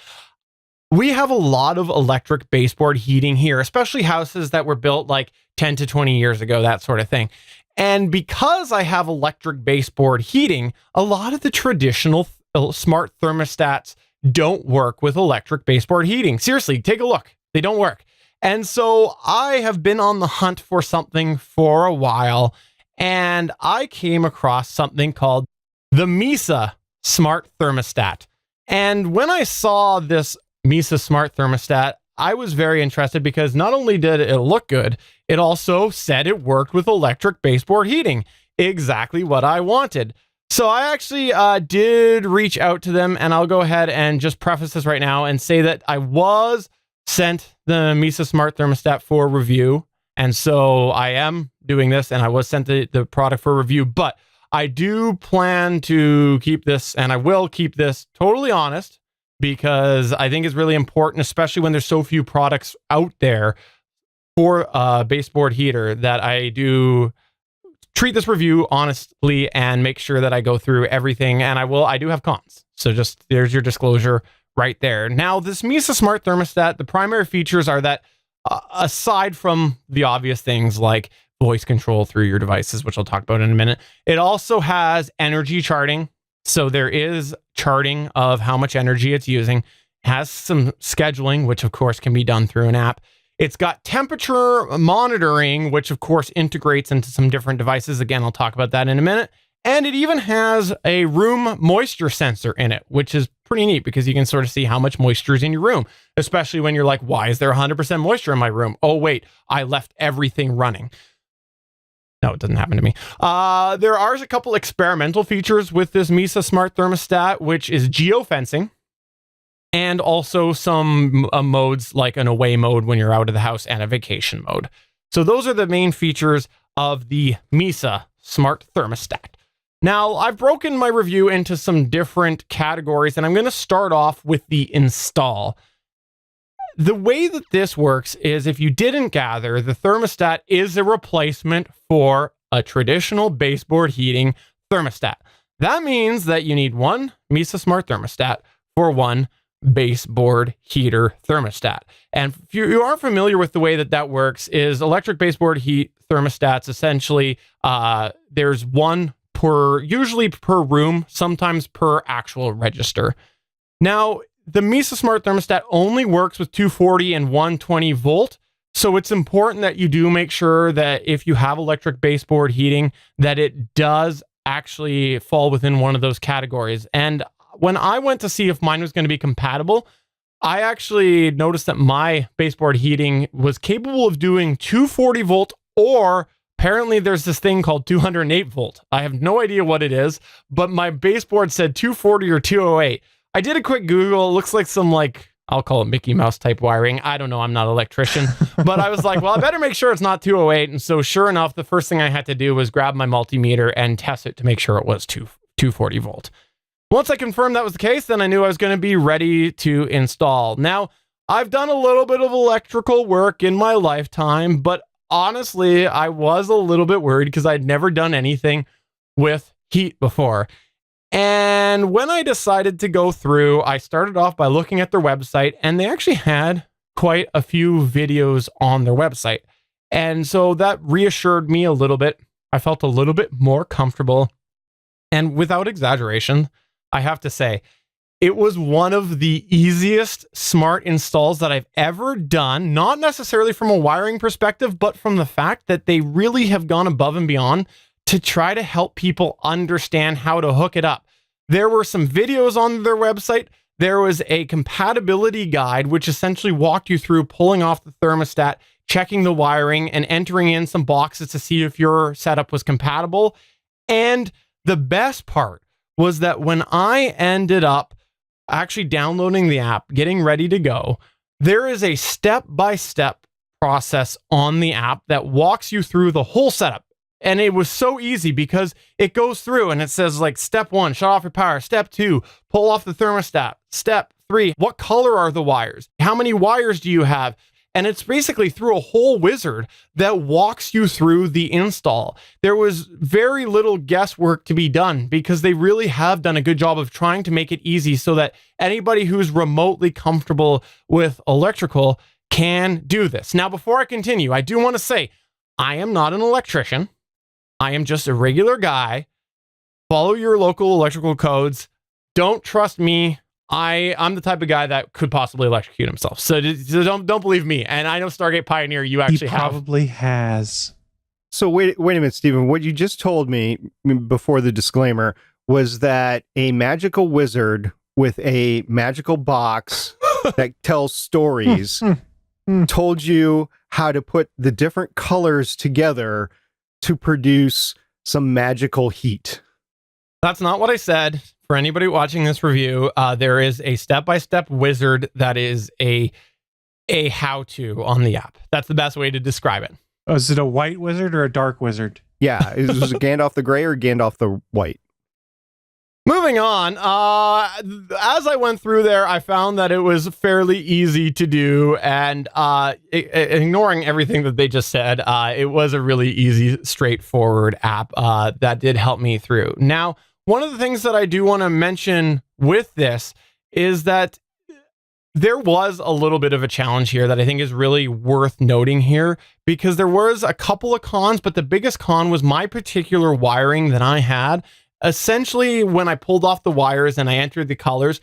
Speaker 1: We have a lot of electric baseboard heating here, especially houses that were built like 10 to 20 years ago, that sort of thing. And because I have electric baseboard heating, a lot of the traditional smart thermostats don't work with electric baseboard heating. Seriously, take a look. They don't work. And so I have been on the hunt for something for a while, and I came across something called the Mesa Smart Thermostat. And when I saw this Mesa Smart Thermostat, I was very interested because not only did it look good, it also said it worked with electric baseboard heating. Exactly what I wanted. So I actually did reach out to them, and I'll go ahead and just preface this right now and say that I was sent the Mesa Smart Thermostat for review. And so I am doing this, and I was sent the product for review, but I do plan to keep this, and I will keep this totally honest, because I think it's really important, especially when there's so few products out there for a baseboard heater, that I do treat this review honestly and make sure that I go through everything. And I do have cons. So just there's your disclosure right there. Now, this Mesa Smart Thermostat, the primary features are that aside from the obvious things like voice control through your devices, which I'll talk about in a minute, it also has energy charting. So there is charting of how much energy it's using, has some scheduling, which of course can be done through an app. It's got temperature monitoring, which of course integrates into some different devices. Again, I'll talk about that in a minute. And it even has a room moisture sensor in it, which is pretty neat because you can sort of see how much moisture is in your room, especially when you're like, why is there 100% moisture in my room? Oh, wait, I left everything running. No, it doesn't happen to me. There are a couple experimental features with this Mesa Smart Thermostat, which is geofencing, and also some modes like an away mode when you're out of the house and a vacation mode. So those are the main features of the Mesa Smart Thermostat. Now, I've broken my review into some different categories, and I'm going to start off with the install. The way that this works is, if you didn't gather, the thermostat is a replacement for a traditional baseboard heating thermostat. That means that you need one Mesa Smart Thermostat for one baseboard heater thermostat. And if you aren't familiar with the way that works, is electric baseboard heat thermostats, essentially, there's one usually per room, sometimes per actual register. Now, the Mesa Smart Thermostat only works with 240 and 120 volt. So it's important that you do make sure that if you have electric baseboard heating, that it does actually fall within one of those categories. And when I went to see if mine was going to be compatible, I actually noticed that my baseboard heating was capable of doing 240 volt, or apparently there's this thing called 208 volt. I have no idea what it is, but my baseboard said 240 or 208. I did a quick Google. It looks like some, I'll call it Mickey Mouse type wiring. I don't know. I'm not an electrician. But I was like, well, I better make sure it's not 208. And so sure enough, the first thing I had to do was grab my multimeter and test it to make sure it was 240 volt. Once I confirmed that was the case, then I knew I was going to be ready to install. Now, I've done a little bit of electrical work in my lifetime, but honestly, I was a little bit worried because I'd never done anything with heat before. And when I decided to go through, I started off by looking at their website, and they actually had quite a few videos on their website. And so that reassured me a little bit. I felt a little bit more comfortable. And without exaggeration, I have to say, it was one of the easiest smart installs that I've ever done, not necessarily from a wiring perspective, but from the fact that they really have gone above and beyond to try to help people understand how to hook it up. There were some videos on their website. There was a compatibility guide, which essentially walked you through pulling off the thermostat, checking the wiring, and entering in some boxes to see if your setup was compatible. And the best part was that when I ended up actually downloading the app, getting ready to go, there is a step-by-step process on the app that walks you through the whole setup. And it was so easy because it goes through and it says step 1, shut off your power. Step 2, pull off the thermostat. Step 3, what color are the wires? How many wires do you have? And it's basically through a whole wizard that walks you through the install. There was very little guesswork to be done because they really have done a good job of trying to make it easy so that anybody who's remotely comfortable with electrical can do this. Now, before I continue, I do want to say I am not an electrician. I am just a regular guy. Follow your local electrical codes. Don't trust me I'm the type of guy that could possibly electrocute himself. So don't believe me. And I know Stargate Pioneer, you actually
Speaker 4: He probably has.
Speaker 5: So wait a minute, Stephen. What you just told me before the disclaimer was that a magical wizard with a magical box that tells stories told you how to put the different colors together to produce some magical heat.
Speaker 1: That's not what I said. For anybody watching this review, there is a step-by-step wizard that is a how-to on the app. That's the best way to describe it.
Speaker 4: Oh, is it a white wizard or a dark wizard?
Speaker 5: Yeah, was it Gandalf the Grey or Gandalf the White?
Speaker 1: Moving on, as I went through there, I found that it was fairly easy to do, and ignoring everything that they just said, it was a really easy, straightforward app that did help me through. Now, one of the things that I do want to mention with this is that there was a little bit of a challenge here that I think is really worth noting here, because there was a couple of cons, but the biggest con was my particular wiring that I had. Essentially, when I pulled off the wires and I entered the colors,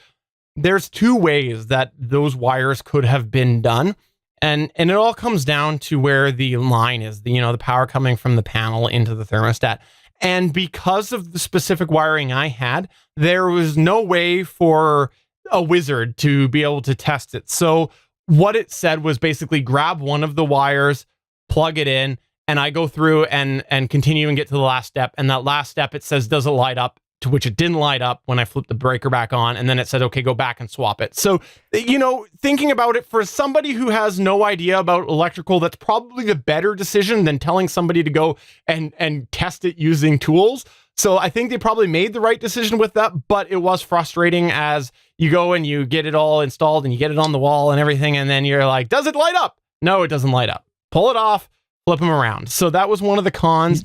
Speaker 1: there's two ways that those wires could have been done. And it all comes down to where the line is, the power coming from the panel into the thermostat. And because of the specific wiring I had, there was no way for a wizard to be able to test it. So what it said was basically grab one of the wires, plug it in, and I go through and continue and get to the last step. And that last step, it says, does it light up? To which it didn't light up when I flipped the breaker back on. And then it said, okay, go back and swap it. So, thinking about it, for somebody who has no idea about electrical, that's probably the better decision than telling somebody to go and test it using tools. So I think they probably made the right decision with that, but it was frustrating as you go and you get it all installed and you get it on the wall and everything. And then you're like, does it light up? No, it doesn't light up. Pull it off, flip them around. So that was one of the cons.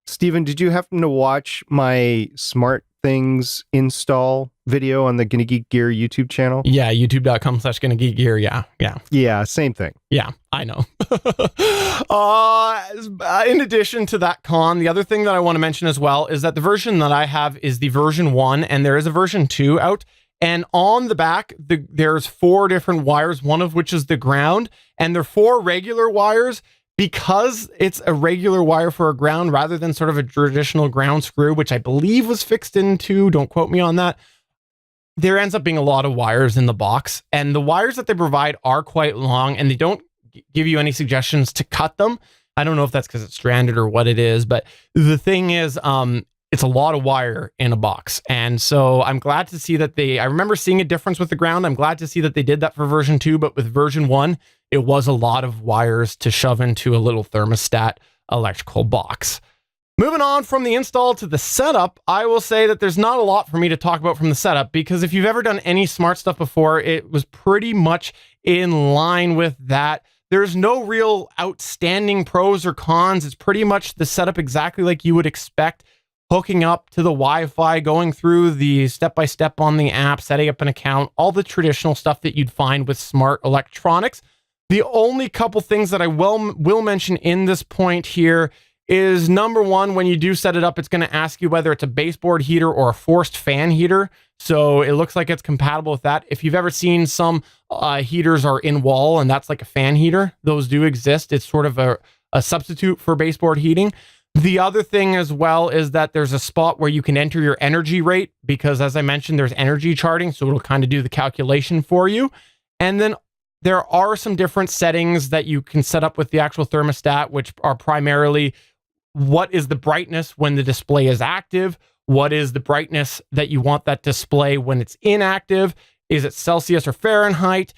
Speaker 5: Stephen, did you happen to watch my Smart Things install video on the Gonna Geek Gear YouTube channel?
Speaker 1: Yeah, youtube.com/Gonna Geek Gear. Yeah.
Speaker 5: Yeah, same thing.
Speaker 1: Yeah, I know. In addition to that con, the other thing that I want to mention as well is that the version that I have is the version 1, and there is a version 2 out. And on the back, there's 4 different wires, one of which is the ground, and they're 4 regular wires. Because it's a regular wire for a ground rather than sort of a traditional ground screw, which I believe was fixed into, don't quote me on that, there ends up being a lot of wires in the box. And the wires that they provide are quite long, and they don't give you any suggestions to cut them. I don't know if that's because it's stranded or what it is, but the thing is, it's a lot of wire in a box. And so I'm glad to see that I remember seeing a difference with the ground. I'm glad to see that they did that for version 2, but with version 1, it was a lot of wires to shove into a little thermostat electrical box. Moving on from the install to the setup, I will say that there's not a lot for me to talk about from the setup, because if you've ever done any smart stuff before, it was pretty much in line with that. There's no real outstanding pros or cons. It's pretty much the setup exactly like you would expect. Hooking up to the Wi-Fi, going through the step-by-step on the app, setting up an account, all the traditional stuff that you'd find with smart electronics. The only couple things that I will mention in this point here is, number one, when you do set it up, it's going to ask you whether it's a baseboard heater or a forced fan heater. So it looks like it's compatible with that. If you've ever seen some heaters are in wall and that's like a fan heater, those do exist. It's sort of a substitute for baseboard heating. The other thing as well is that there's a spot where you can enter your energy rate, because as I mentioned, there's energy charting. So it'll kind of do the calculation for you. And then there are some different settings that you can set up with the actual thermostat, which are primarily what is the brightness when the display is active? What is the brightness that you want that display when it's inactive? Is it Celsius or Fahrenheit?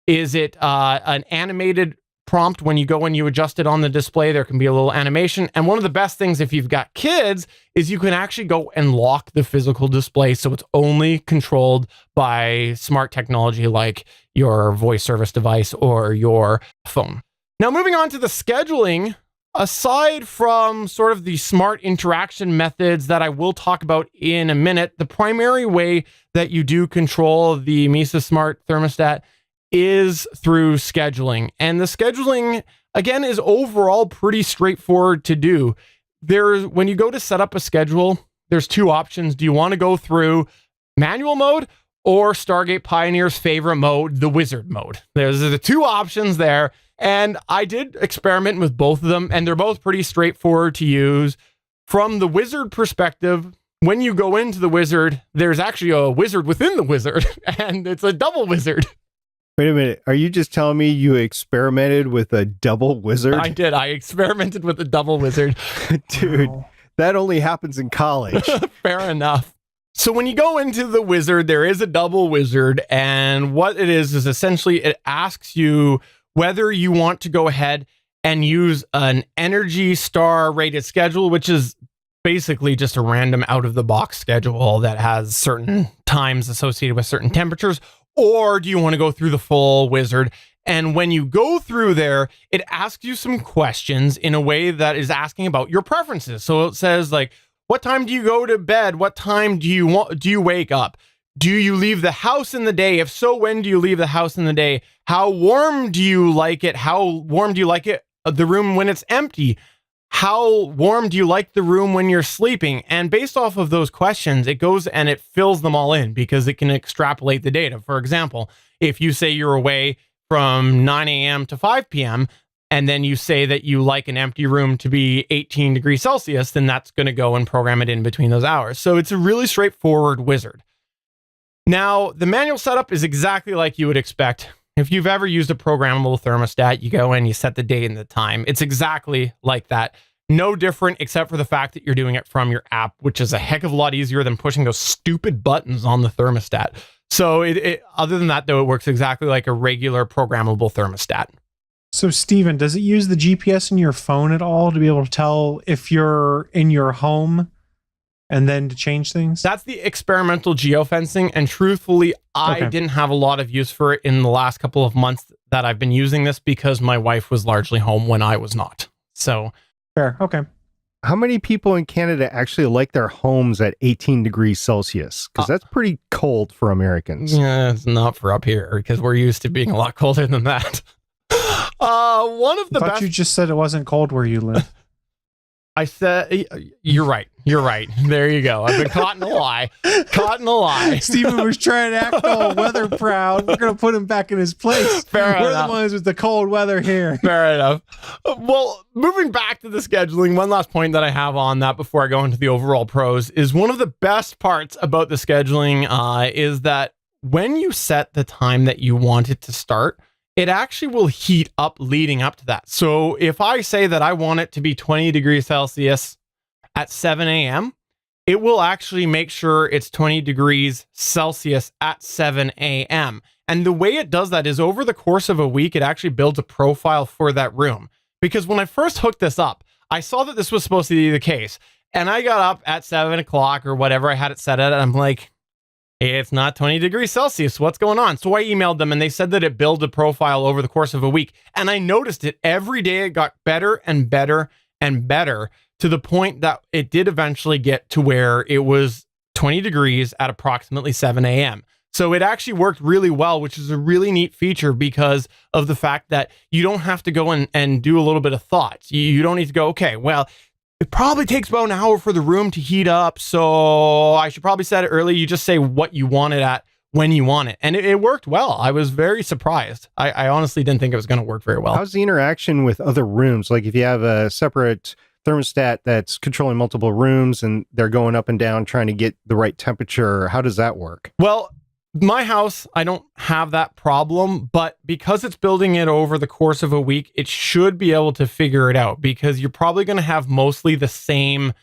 Speaker 1: Is it an animated prompt when you go and you adjust it on the display? There can be a little animation. And one of the best things if you've got kids is you can actually go and lock the physical display so it's only controlled by smart technology like your voice service device or your phone. Now, moving on to the scheduling, aside from sort of the smart interaction methods that I will talk about in a minute, the primary way that you do control the Mesa Smart thermostat is through scheduling. And the scheduling, again, is overall pretty straightforward to do. When you go to set up a schedule, there's 2 options. Do you want to go through manual mode, or Stargate Pioneer's favorite mode, the Wizard mode. There's the two options there. And I did experiment with both of them, and they're both pretty straightforward to use. From the Wizard perspective, when you go into the Wizard, there's actually a wizard within the Wizard, and it's a double wizard.
Speaker 5: Wait a minute. Are you just telling me you experimented with a double wizard?
Speaker 1: I did. I experimented with a double wizard.
Speaker 5: Dude,
Speaker 4: Wow.
Speaker 5: that only happens in college.
Speaker 1: Fair enough. So when you go into the Wizard, there is a double wizard, and what it is essentially it asks you whether you want to go ahead and use an Energy Star rated schedule, which is basically just a random out-of-the-box schedule that has certain times associated with certain temperatures, or do you want to go through the full Wizard? And when you go through there, it asks you some questions in a way that is asking about your preferences. So it says, like, what time do you go to bed? What time do you wake up? Do you leave the house in the day? If so, when do you leave the house in the day? How warm do you like it? How warm do you like it? The room when it's empty? How warm do you like the room when you're sleeping? And based off of those questions, it goes and it fills them all in because it can extrapolate the data. For example, if you say you're away from 9 a.m. to 5 p.m., and then you say that you like an empty room to be 18 degrees Celsius, then that's going to go and program it in between those hours. So it's a really straightforward wizard. Now, the manual setup is exactly like you would expect. If you've ever used a programmable thermostat, you go in, you set the date and the time. It's exactly like that. No different except for the fact that you're doing it from your app, which is a heck of a lot easier than pushing those stupid buttons on the thermostat. So other than that, though, it works exactly like a regular programmable thermostat.
Speaker 4: So, Steven, does it use the GPS in your phone at all to be able to tell if you're in your home and then to change things?
Speaker 1: That's the experimental geofencing. And truthfully, I didn't have a lot of use for it in the last couple of months that I've been using this because my wife was largely home when I was not. So
Speaker 4: Fair. Okay.
Speaker 5: How many people in Canada actually like their homes at 18 degrees Celsius? Because that's pretty cold for Americans.
Speaker 1: yeah, it's not for up here because we're used to being a lot colder than that. One of the
Speaker 4: I thought
Speaker 1: best.
Speaker 4: you just said it wasn't cold where you live.
Speaker 1: I said, you're right. You're right. There you go. I've been caught in a lie. Caught in a lie.
Speaker 4: Steven was trying to act all weather proud. We're going to put him back in his place.
Speaker 1: Fair
Speaker 4: We're
Speaker 1: enough.
Speaker 4: the ones with the cold weather here.
Speaker 1: Fair enough. Well, moving back to the scheduling, one last point that I have on that before I go into the overall pros is one of the best parts about the scheduling is that when you set the time that you want it to start, it actually will heat up leading up to that. So if I say that I want it to be 20 degrees Celsius at 7 a.m., it will actually make sure it's 20 degrees Celsius at 7 a.m. And the way it does that is over the course of a week, it actually builds a profile for that room. Because when I first hooked this up, I saw that this was supposed to be the case. And I got up at 7 o'clock or whatever I had it set at, and I'm like, it's not 20 degrees Celsius. What's going on? So I emailed them and they said that it built a profile over the course of a week. And I noticed it every day. It got better and better and better to the point that it did eventually get to where it was 20 degrees at approximately 7 a.m. So it actually worked really well, which is a really neat feature because of the fact that you don't have to go and do a little bit of thought. You don't need to go, okay, well, it probably takes about an hour for the room to heat up, so I should probably set it early. You just say what you want it at when you want it. And it worked well. I was very surprised. I honestly didn't think it was going to work very well.
Speaker 5: How's the interaction with other rooms? Like if you have a separate thermostat that's controlling multiple rooms and they're going up and down trying to get the right temperature, how does that work?
Speaker 1: Well, my house, I don't have that problem, but because it's building it over the course of a week, it should be able to figure it out because you're probably going to have mostly the same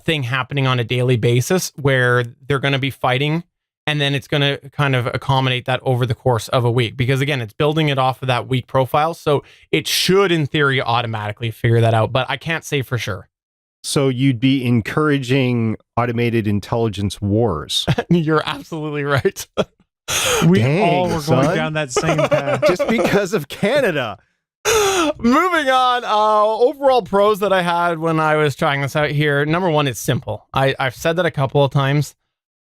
Speaker 1: thing happening on a daily basis where they're going to be fighting. And then it's going to kind of accommodate that over the course of a week. Because again, it's building it off of that week profile. So it should, in theory, automatically figure that out. But I can't say for sure.
Speaker 5: So you'd be encouraging automated intelligence wars.
Speaker 1: You're absolutely right.
Speaker 4: We
Speaker 5: Dang,
Speaker 4: all were
Speaker 5: son.
Speaker 4: going down that same path.
Speaker 5: Just because of Canada.
Speaker 1: Moving on, overall pros that I had when I was trying this out here. Number one, it's simple. I've said that a couple of times.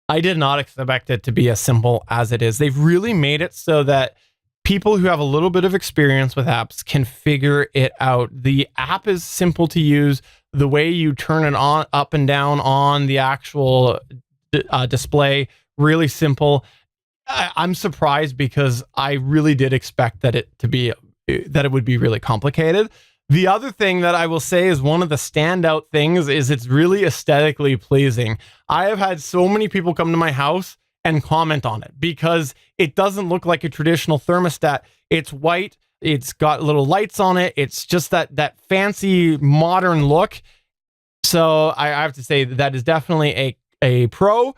Speaker 1: I did not expect it to be as simple as it is. They've really made it so that people who have a little bit of experience with apps can figure it out. The app is simple to use. The way you turn it on, up and down on the actual display, really simple. I'm surprised because I really did expect that it would be really complicated. The other thing that I will say is one of the standout things is it's really aesthetically pleasing. I have had so many people come to my house and comment on it because it doesn't look like a traditional thermostat. It's white. It's got little lights on it. It's just that fancy modern look. So I have to say that is definitely a pro.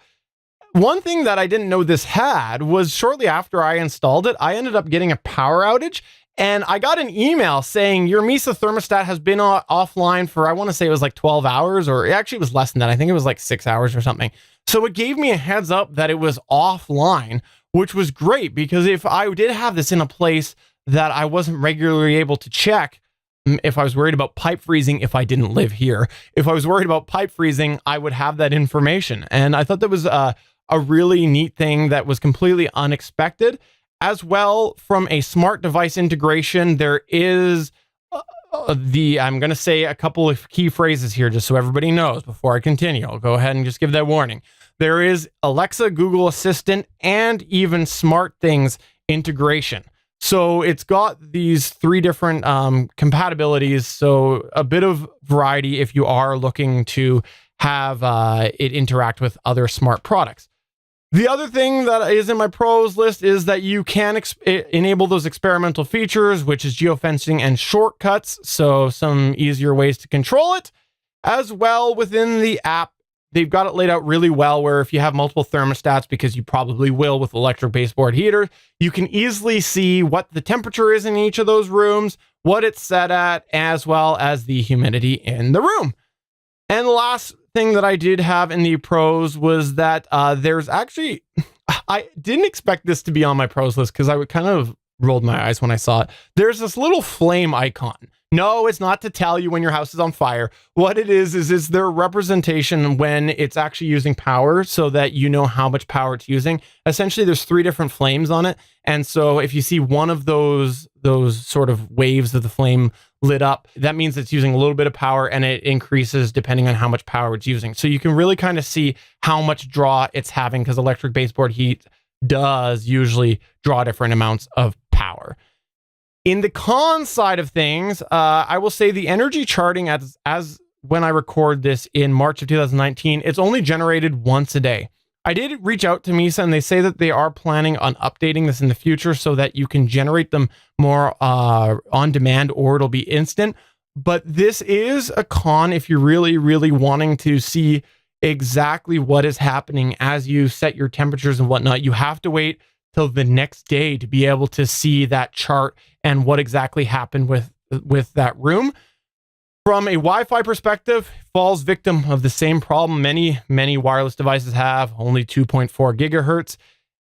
Speaker 1: One thing that I didn't know this had was shortly after I installed it, I ended up getting a power outage. And I got an email saying your Mesa thermostat has been offline for, I want to say it was like 12 hours, or actually it was less than that. I think it was like 6 hours or something. So it gave me a heads up that it was offline, which was great because if I did have this in a place that I wasn't regularly able to check, if I was worried about pipe freezing, if I didn't live here, if I was worried about pipe freezing, I would have that information. And I thought that was a really neat thing that was completely unexpected. As well, from a smart device integration, there is I'm going to say a couple of key phrases here just so everybody knows before I continue. I'll go ahead and just give that warning. There is Alexa, Google Assistant, and even SmartThings integration. So it's got these 3 different compatibilities. So a bit of variety if you are looking to have it interact with other smart products. The other thing that is in my pros list is that you can enable those experimental features, which is geofencing and shortcuts. So some easier ways to control it. As well, within the app, they've got it laid out really well where if you have multiple thermostats, because you probably will with electric baseboard heater, you can easily see what the temperature is in each of those rooms, what it's set at, as well as the humidity in the room. And the last thing that I did have in the pros was that there's actually, I didn't expect this to be on my pros list because I would kind of rolled my eyes when I saw it. There's this little flame icon. No, it's not to tell you when your house is on fire. What it is their representation when it's actually using power so that you know how much power it's using. Essentially, there's 3 different flames on it. And so if you see one of those sort of waves of the flame lit up, that means it's using a little bit of power and it increases depending on how much power it's using. So you can really kind of see how much draw it's having because electric baseboard heat does usually draw different amounts of power. In the con side of things, I will say the energy charting as when I record this in March of 2019, it's only generated once a day. I did reach out to Mesa and they say that they are planning on updating this in the future so that you can generate them more on demand or it'll be instant. But this is a con if you're really, really wanting to see exactly what is happening as you set your temperatures and whatnot. You have to wait till the next day to be able to see that chart and what exactly happened with that room. From a Wi-Fi perspective, falls victim of the same problem many wireless devices have, only 2.4 gigahertz.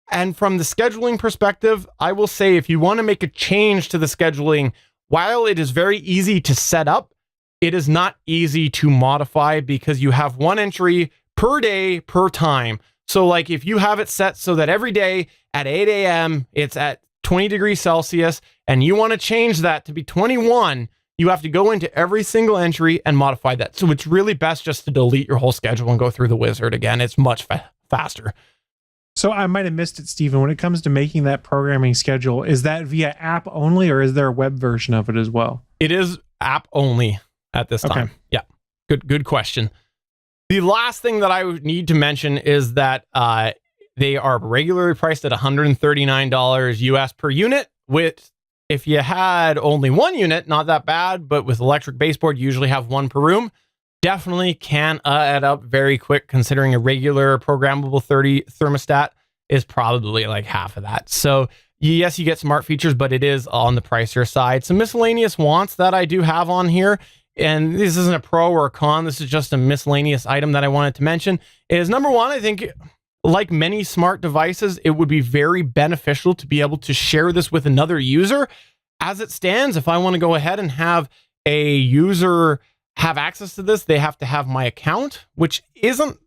Speaker 1: And from the scheduling perspective, I will say if you want to make a change to the scheduling, while it is very easy to set up, it is not easy to modify because you have one entry per day per time. So like if you have it set so that every day at 8 a.m. it's at 20 degrees Celsius and you want to change that to be 21, you have to go into every single entry and modify that. So it's really best just to delete your whole schedule and go through the wizard again. It's much faster.
Speaker 4: So I might have missed it, Stephen. When it comes to making that programming schedule, is that via app only or is there a web version of it as well?
Speaker 1: It is app only at this time. Yeah, good question. The last thing that I would need to mention is that they are regularly priced at $139 US per unit. With if you had only one unit, not that bad, but with electric baseboard, you usually have one per room. Definitely can add up very quick considering a regular programmable 30 thermostat is probably like half of that. So yes, you get smart features, but it is on the pricier side. Some miscellaneous wants that I do have on here, and this isn't a pro or a con, this is just a miscellaneous item that I wanted to mention, is number one, I think like many smart devices, it would be very beneficial to be able to share this with another user. As it stands, if I want to go ahead and have a user have access to this, they have to have my account, which isn't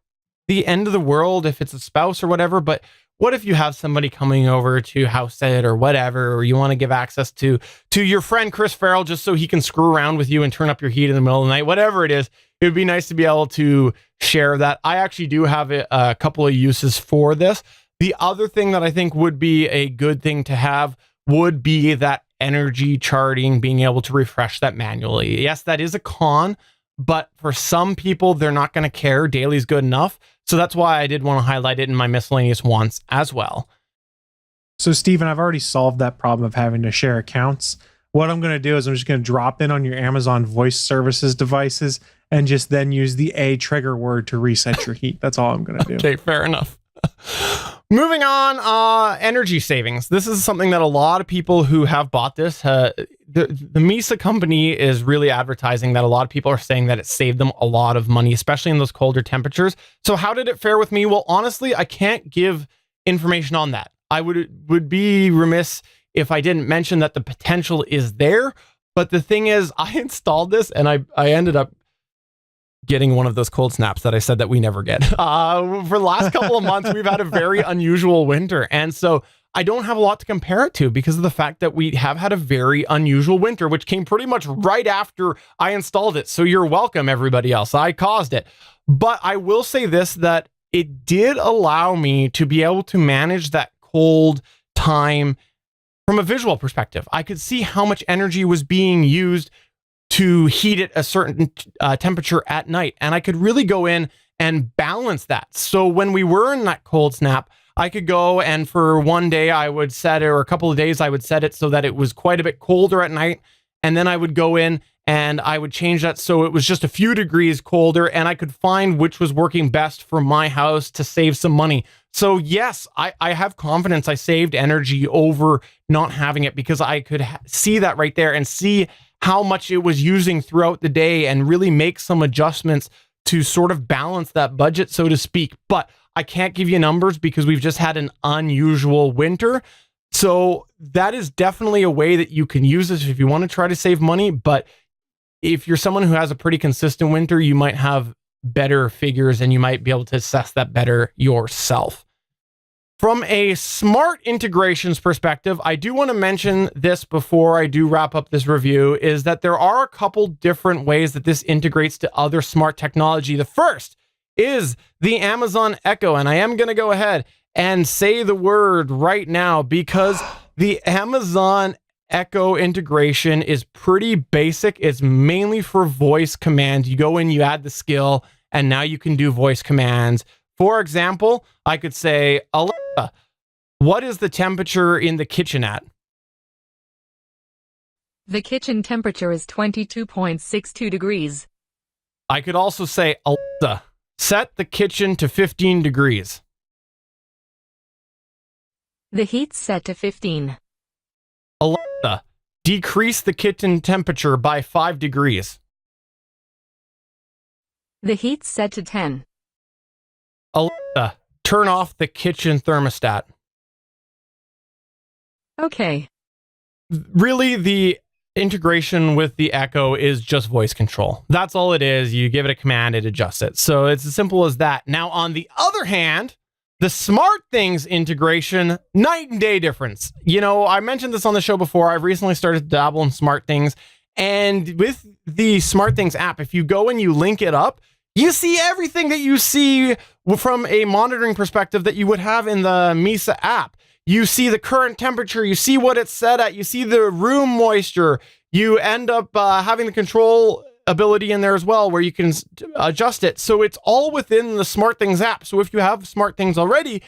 Speaker 1: the end of the world if it's a spouse or whatever. But what if you have somebody coming over to house sit or whatever, or you want to give access to your friend Chris Farrell just so he can screw around with you and turn up your heat in the middle of the night, whatever it is, it would be nice to be able to share that. I actually do have a couple of uses for this. The other thing that I think would be a good thing to have would be that energy charting, being able to refresh that manually. Yes, that is a con, but for some people, they're not going to care. Daily's good enough. So that's why I did want to highlight it in my miscellaneous wants as well.
Speaker 4: So, Steven, I've already solved that problem of having to share accounts. What I'm going to do is I'm just going to drop in on your Amazon Voice Services devices and just then use the A trigger word to reset your heat. That's all I'm going to do.
Speaker 1: Okay, fair enough. Moving on, energy savings. This is something that a lot of people who have bought this, the Misa company is really advertising that a lot of people are saying that it saved them a lot of money, especially in those colder temperatures. So how did it fare with me? Well, honestly, I can't give information on that. I would be remiss if I didn't mention that the potential is there. But the thing is, I installed this and I ended up getting one of those cold snaps that I said that we never get. For the last couple of months, we've had a very unusual winter. And so I don't have a lot to compare it to because of the fact that we have had a very unusual winter, which came pretty much right after I installed it. So you're welcome, everybody else. I caused it. But I will say this, that it did allow me to be able to manage that cold time from a visual perspective. I could see how much energy was being used to heat it a certain temperature at night. And I could really go in and balance that. So when we were in that cold snap, I could go and for one day I would set it, or a couple of days I would set it so that it was quite a bit colder at night. And then I would go in and I would change that so it was just a few degrees colder, and I could find which was working best for my house to save some money. So yes, I have confidence I saved energy over not having it, because I could see that right there and see how much it was using throughout the day and really make some adjustments to sort of balance that budget, so to speak. But I can't give you numbers because we've just had an unusual winter. So that is definitely a way that you can use this if you want to try to save money. But if you're someone who has a pretty consistent winter, you might have better figures and you might be able to assess that better yourself. From a smart integrations perspective, I do want to mention this before I do wrap up this review, is that there are a couple different ways that this integrates to other smart technology. The first is the Amazon Echo, and I am going to go ahead and say the word right now because the Amazon Echo integration is pretty basic. It's mainly for voice commands. You go in, you add the skill, and now you can do voice commands. For example, I could say, Alexa, what is the temperature in the kitchen at?
Speaker 6: The kitchen temperature is 22.62 degrees.
Speaker 1: I could also say, Alexa, set the kitchen to 15 degrees.
Speaker 6: The heat's set to 15.
Speaker 1: Alexa, decrease the kitchen temperature by 5 degrees.
Speaker 6: The heat's set to 10.
Speaker 1: Alexa, turn off the kitchen thermostat.
Speaker 6: Okay.
Speaker 1: Really, the integration with the Echo is just voice control. That's all it is. You give it a command, it adjusts it. So it's as simple as that. Now, on the other hand, the SmartThings integration, night and day difference. You know, I mentioned this on the show before. I've recently started to dabble in SmartThings. And with the SmartThings app, if you go and you link it up, you see everything that you see from a monitoring perspective that you would have in the Misa app. You see the current temperature, you see what it's set at, you see the room moisture, you end up having the control ability in there as well where you can adjust it. So it's all within the SmartThings app. So if you have SmartThings already,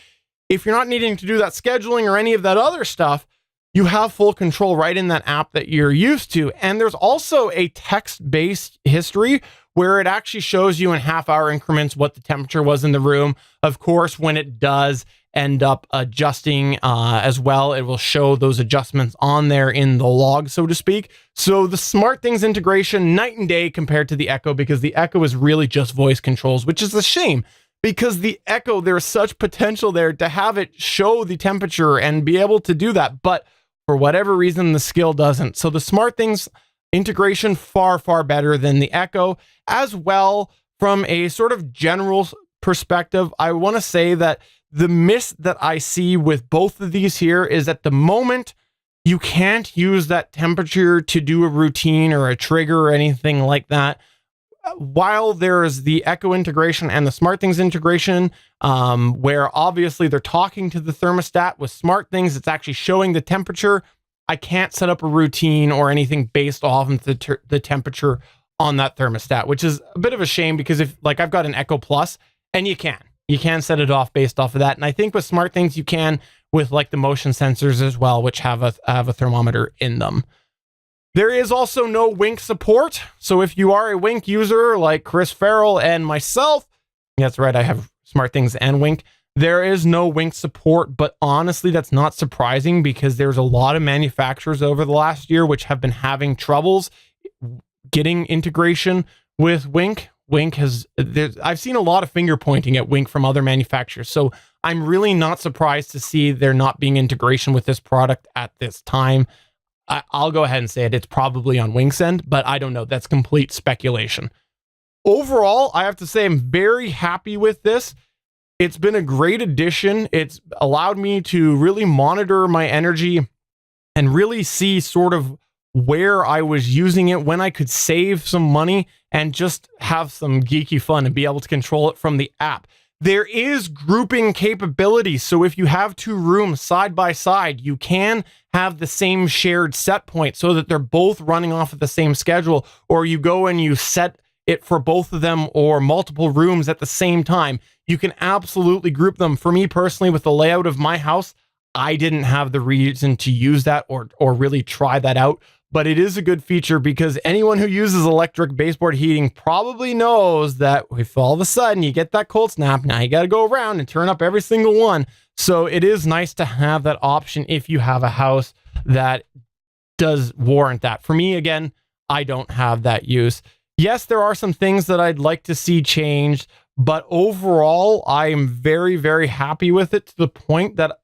Speaker 1: if you're not needing to do that scheduling or any of that other stuff, you have full control right in that app that you're used to. And there's also a text-based history where it actually shows you in half-hour increments what the temperature was in the room. Of course, when it does end up adjusting as well, it will show those adjustments on there in the log, so to speak. So the SmartThings integration, night and day compared to the Echo, because the Echo is really just voice controls, which is a shame because the Echo, there's such potential there to have it show the temperature and be able to do that. But for whatever reason, the skill doesn't. So the SmartThings integration, far, far better than the Echo. As well, from a sort of general perspective, I want to say that the miss that I see with both of these here is at the moment, you can't use that temperature to do a routine or a trigger or anything like that. while there's the Echo integration and the SmartThings integration, where obviously they're talking to the thermostat with SmartThings, it's actually showing the temperature. I can't set up a routine or anything based off of the temperature on that thermostat, which is a bit of a shame because if like I've got an Echo Plus and you can set it off based off of that. And I think with SmartThings, you can with like the motion sensors as well, which have a thermometer in them. There is also no Wink support. So if you are a Wink user like Chris Farrell and myself, that's right, I have SmartThings and Wink. There is no Wink support, but honestly, that's not surprising because there's a lot of manufacturers over the last year which have been having troubles getting integration with Wink. I've seen a lot of finger pointing at Wink from other manufacturers. So I'm really not surprised to see there not being integration with this product at this time. I'll go ahead and say it. It's probably on Wink's end, but I don't know. That's complete speculation. Overall, I have to say I'm very happy with this. It's been a great addition. It's allowed me to really monitor my energy and really see sort of where I was using it, when I could save some money and just have some geeky fun and be able to control it from the app. There is grouping capability. So if you have two rooms side by side, you can have the same shared set point so that they're both running off of the same schedule, or you go and you set it for both of them or multiple rooms at the same time. You can absolutely group them. For me personally, with the layout of my house, I didn't have the reason to use that or really try that out. But it is a good feature because anyone who uses electric baseboard heating probably knows that if all of a sudden you get that cold snap, now you got to go around and turn up every single one. So it is nice to have that option if you have a house that does warrant that. For me, again, I don't have that use. Yes, there are some things that I'd like to see changed, but overall, I am very, very happy with it to the point that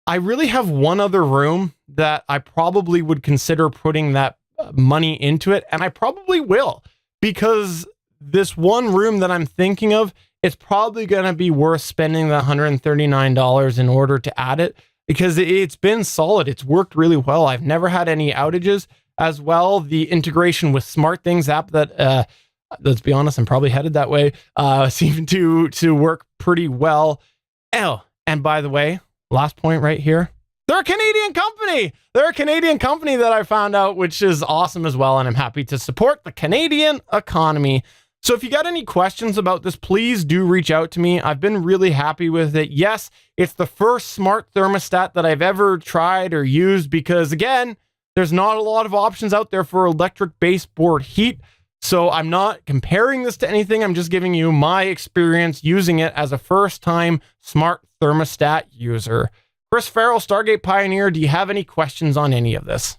Speaker 1: I really have one other room that I probably would consider putting that money into it, and I probably will, because this one room that I'm thinking of, it's probably going to be worth spending the $139 in order to add it, because it's been solid. It's worked really well. I've never had any outages. As well, the integration with SmartThings app that, let's be honest, I'm probably headed that way, seemed to work pretty well. Oh, and by the way, last point right here. They're a Canadian company. They're a Canadian company that I found out, which is awesome as well. And I'm happy to support the Canadian economy. So if you got any questions about this, please do reach out to me. I've been really happy with it. Yes, it's the first smart thermostat that I've ever tried or used because, again, there's not a lot of options out there for electric baseboard heat. So I'm not comparing this to anything. I'm just giving you my experience using it as a first-time smart thermostat user. Chris Farrell, Stargate Pioneer, do you have any questions on any of this?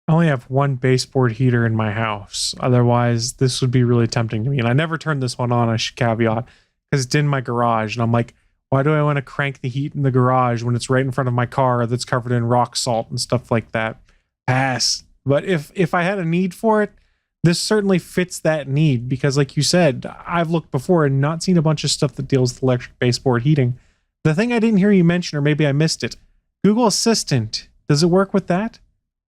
Speaker 4: I only have one baseboard heater in my house. Otherwise, this would be really tempting to me. And I never turned this one on, I should caveat, because it's in my garage. And I'm like, why do I want to crank the heat in the garage when it's right in front of my car that's covered in rock salt and stuff like that? Pass. But if I had a need for it, this certainly fits that need because, like you said, I've looked before and not seen a bunch of stuff that deals with electric baseboard heating. The thing I didn't hear you mention, or maybe I missed it, Google Assistant. Does it work with that?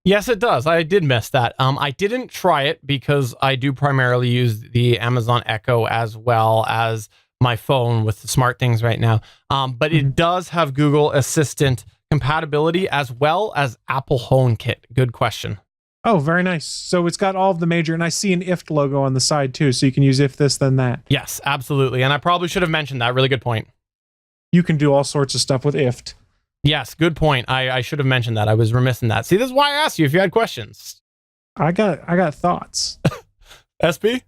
Speaker 1: Yes, it does. I did miss that. I didn't try it because I do primarily use the Amazon Echo as well as my phone with the SmartThings right now. But it does have Google Assistant compatibility as well as Apple HomeKit. Good question.
Speaker 4: Oh, very nice. So it's got all of the major, and I see an IFT logo on the side too, so you can use if this, then that.
Speaker 1: Yes, absolutely. And I probably should have mentioned that. Really good point.
Speaker 4: You can do all sorts of stuff with IFT.
Speaker 1: Yes, good point. I should have mentioned that. I was remiss in that. See, this is why I asked you if you had questions.
Speaker 4: I got thoughts.
Speaker 1: SP?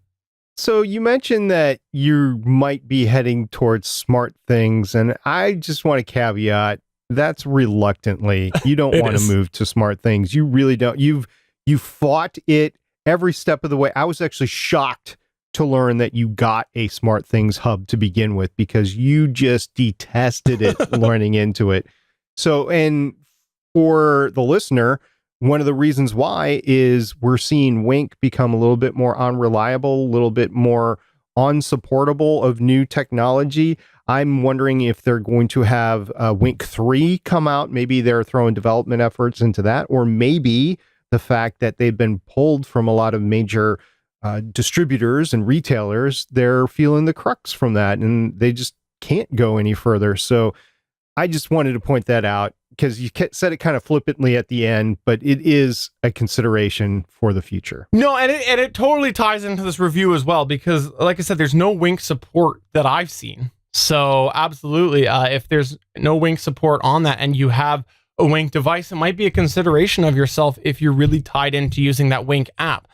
Speaker 5: So you mentioned that you might be heading towards SmartThings, and I just want to caveat that's reluctantly. You don't want to move to SmartThings. You really don't. You fought it every step of the way. I was actually shocked to learn that you got a SmartThings hub to begin with because you just detested it learning into it. So, and for the listener, one of the reasons why is we're seeing Wink become a little bit more unreliable, a little bit more unsupportable of new technology. I'm wondering if they're going to have Wink 3 come out. Maybe they're throwing development efforts into that, or maybe the fact that they've been pulled from a lot of major distributors and retailers, they're feeling the crux from that, and they just can't go any further. So I just wanted to point that out because you said it kind of flippantly at the end, but it is a consideration for the future.
Speaker 1: No, and it totally ties into this review as well, because like I said, there's no Wink support that I've seen. So absolutely, if there's no Wink support on that and you have a Wink device, it might be a consideration of yourself if you're really tied into using that Wink app.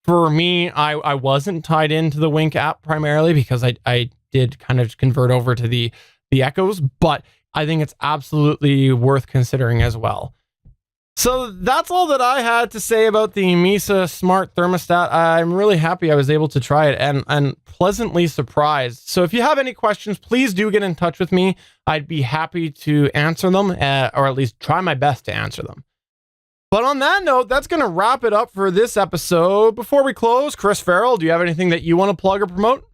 Speaker 1: For me, I wasn't tied into the Wink app primarily because I did kind of convert over to the Echoes, but I think it's absolutely worth considering as well. So that's all that I had to say about the Mesa Smart Thermostat. I'm really happy I was able to try it and pleasantly surprised. So if you have any questions, please do get in touch with me. I'd be happy to answer them, or at least try my best to answer them. But on that note, that's going to wrap it up for this episode. Before we close, Chris Farrell, do you have anything that you want to plug or promote?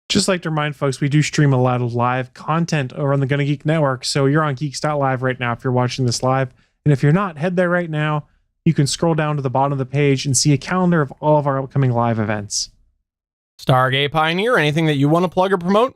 Speaker 4: Just like to remind folks, we do stream a lot of live content over on the Gonna Geek Network. So you're on Geeks.live right now if you're watching this live. And if you're not, head there right now. You can scroll down to the bottom of the page and see a calendar of all of our upcoming live events.
Speaker 1: Stargate Pioneer, anything that you want to plug or promote?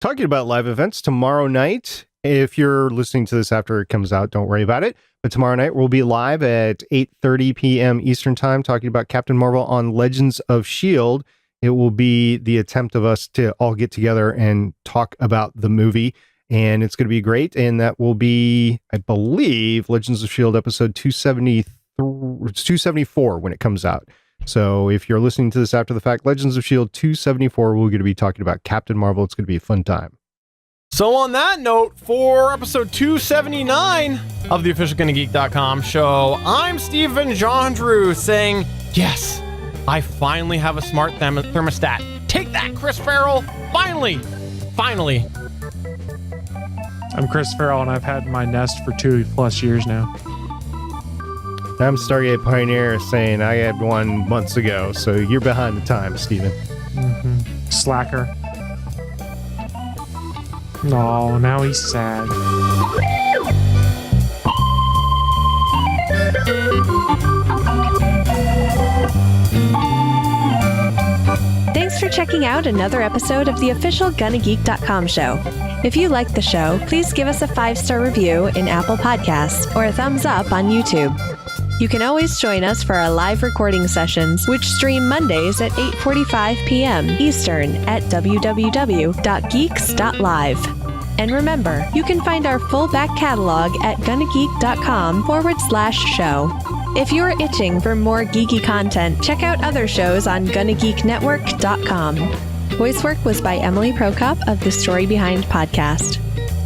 Speaker 5: Talking about live events, tomorrow night, if you're listening to this after it comes out, don't worry about it. But tomorrow night, we'll be live at 8:30 p.m. Eastern Time talking about Captain Marvel on Legends of S.H.I.E.L.D. It will be the attempt of us to all get together and talk about the movie, and it's going to be great. And that will be, I believe, Legends of S.H.I.E.L.D. episode 274 when it comes out. So if you're listening to this after the fact, Legends of S.H.I.E.L.D. 274, we're going to be talking about Captain Marvel. It's going to be a fun time.
Speaker 1: So on that note, for episode 279 of the official GonnaGeek.com show, I'm Stephen Jondrew saying, yes, I finally have a smart thermostat. Take that, Chris Farrell. Finally.
Speaker 4: I'm Chris Farrell, and I've had my Nest for 2+ years now.
Speaker 5: I'm Stargate Pioneer saying I had one months ago, so you're behind the times, Steven.
Speaker 4: Mm-hmm. Slacker. Oh, now he's sad.
Speaker 3: Thanks for checking out another episode of the official GonnaGeek.com show. If you like the show, please give us a 5-star review in Apple Podcasts or a thumbs up on YouTube. You can always join us for our live recording sessions, which stream Mondays at 8:45 p.m. Eastern at www.geeks.live. And remember, you can find our full back catalog at GonnaGeek.com/show. If you're itching for more geeky content, check out other shows on GonnaGeekNetwork.com. Voice work was by Emily Prokop of the Story Behind podcast.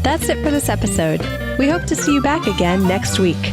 Speaker 3: That's it for this episode. We hope to see you back again next week.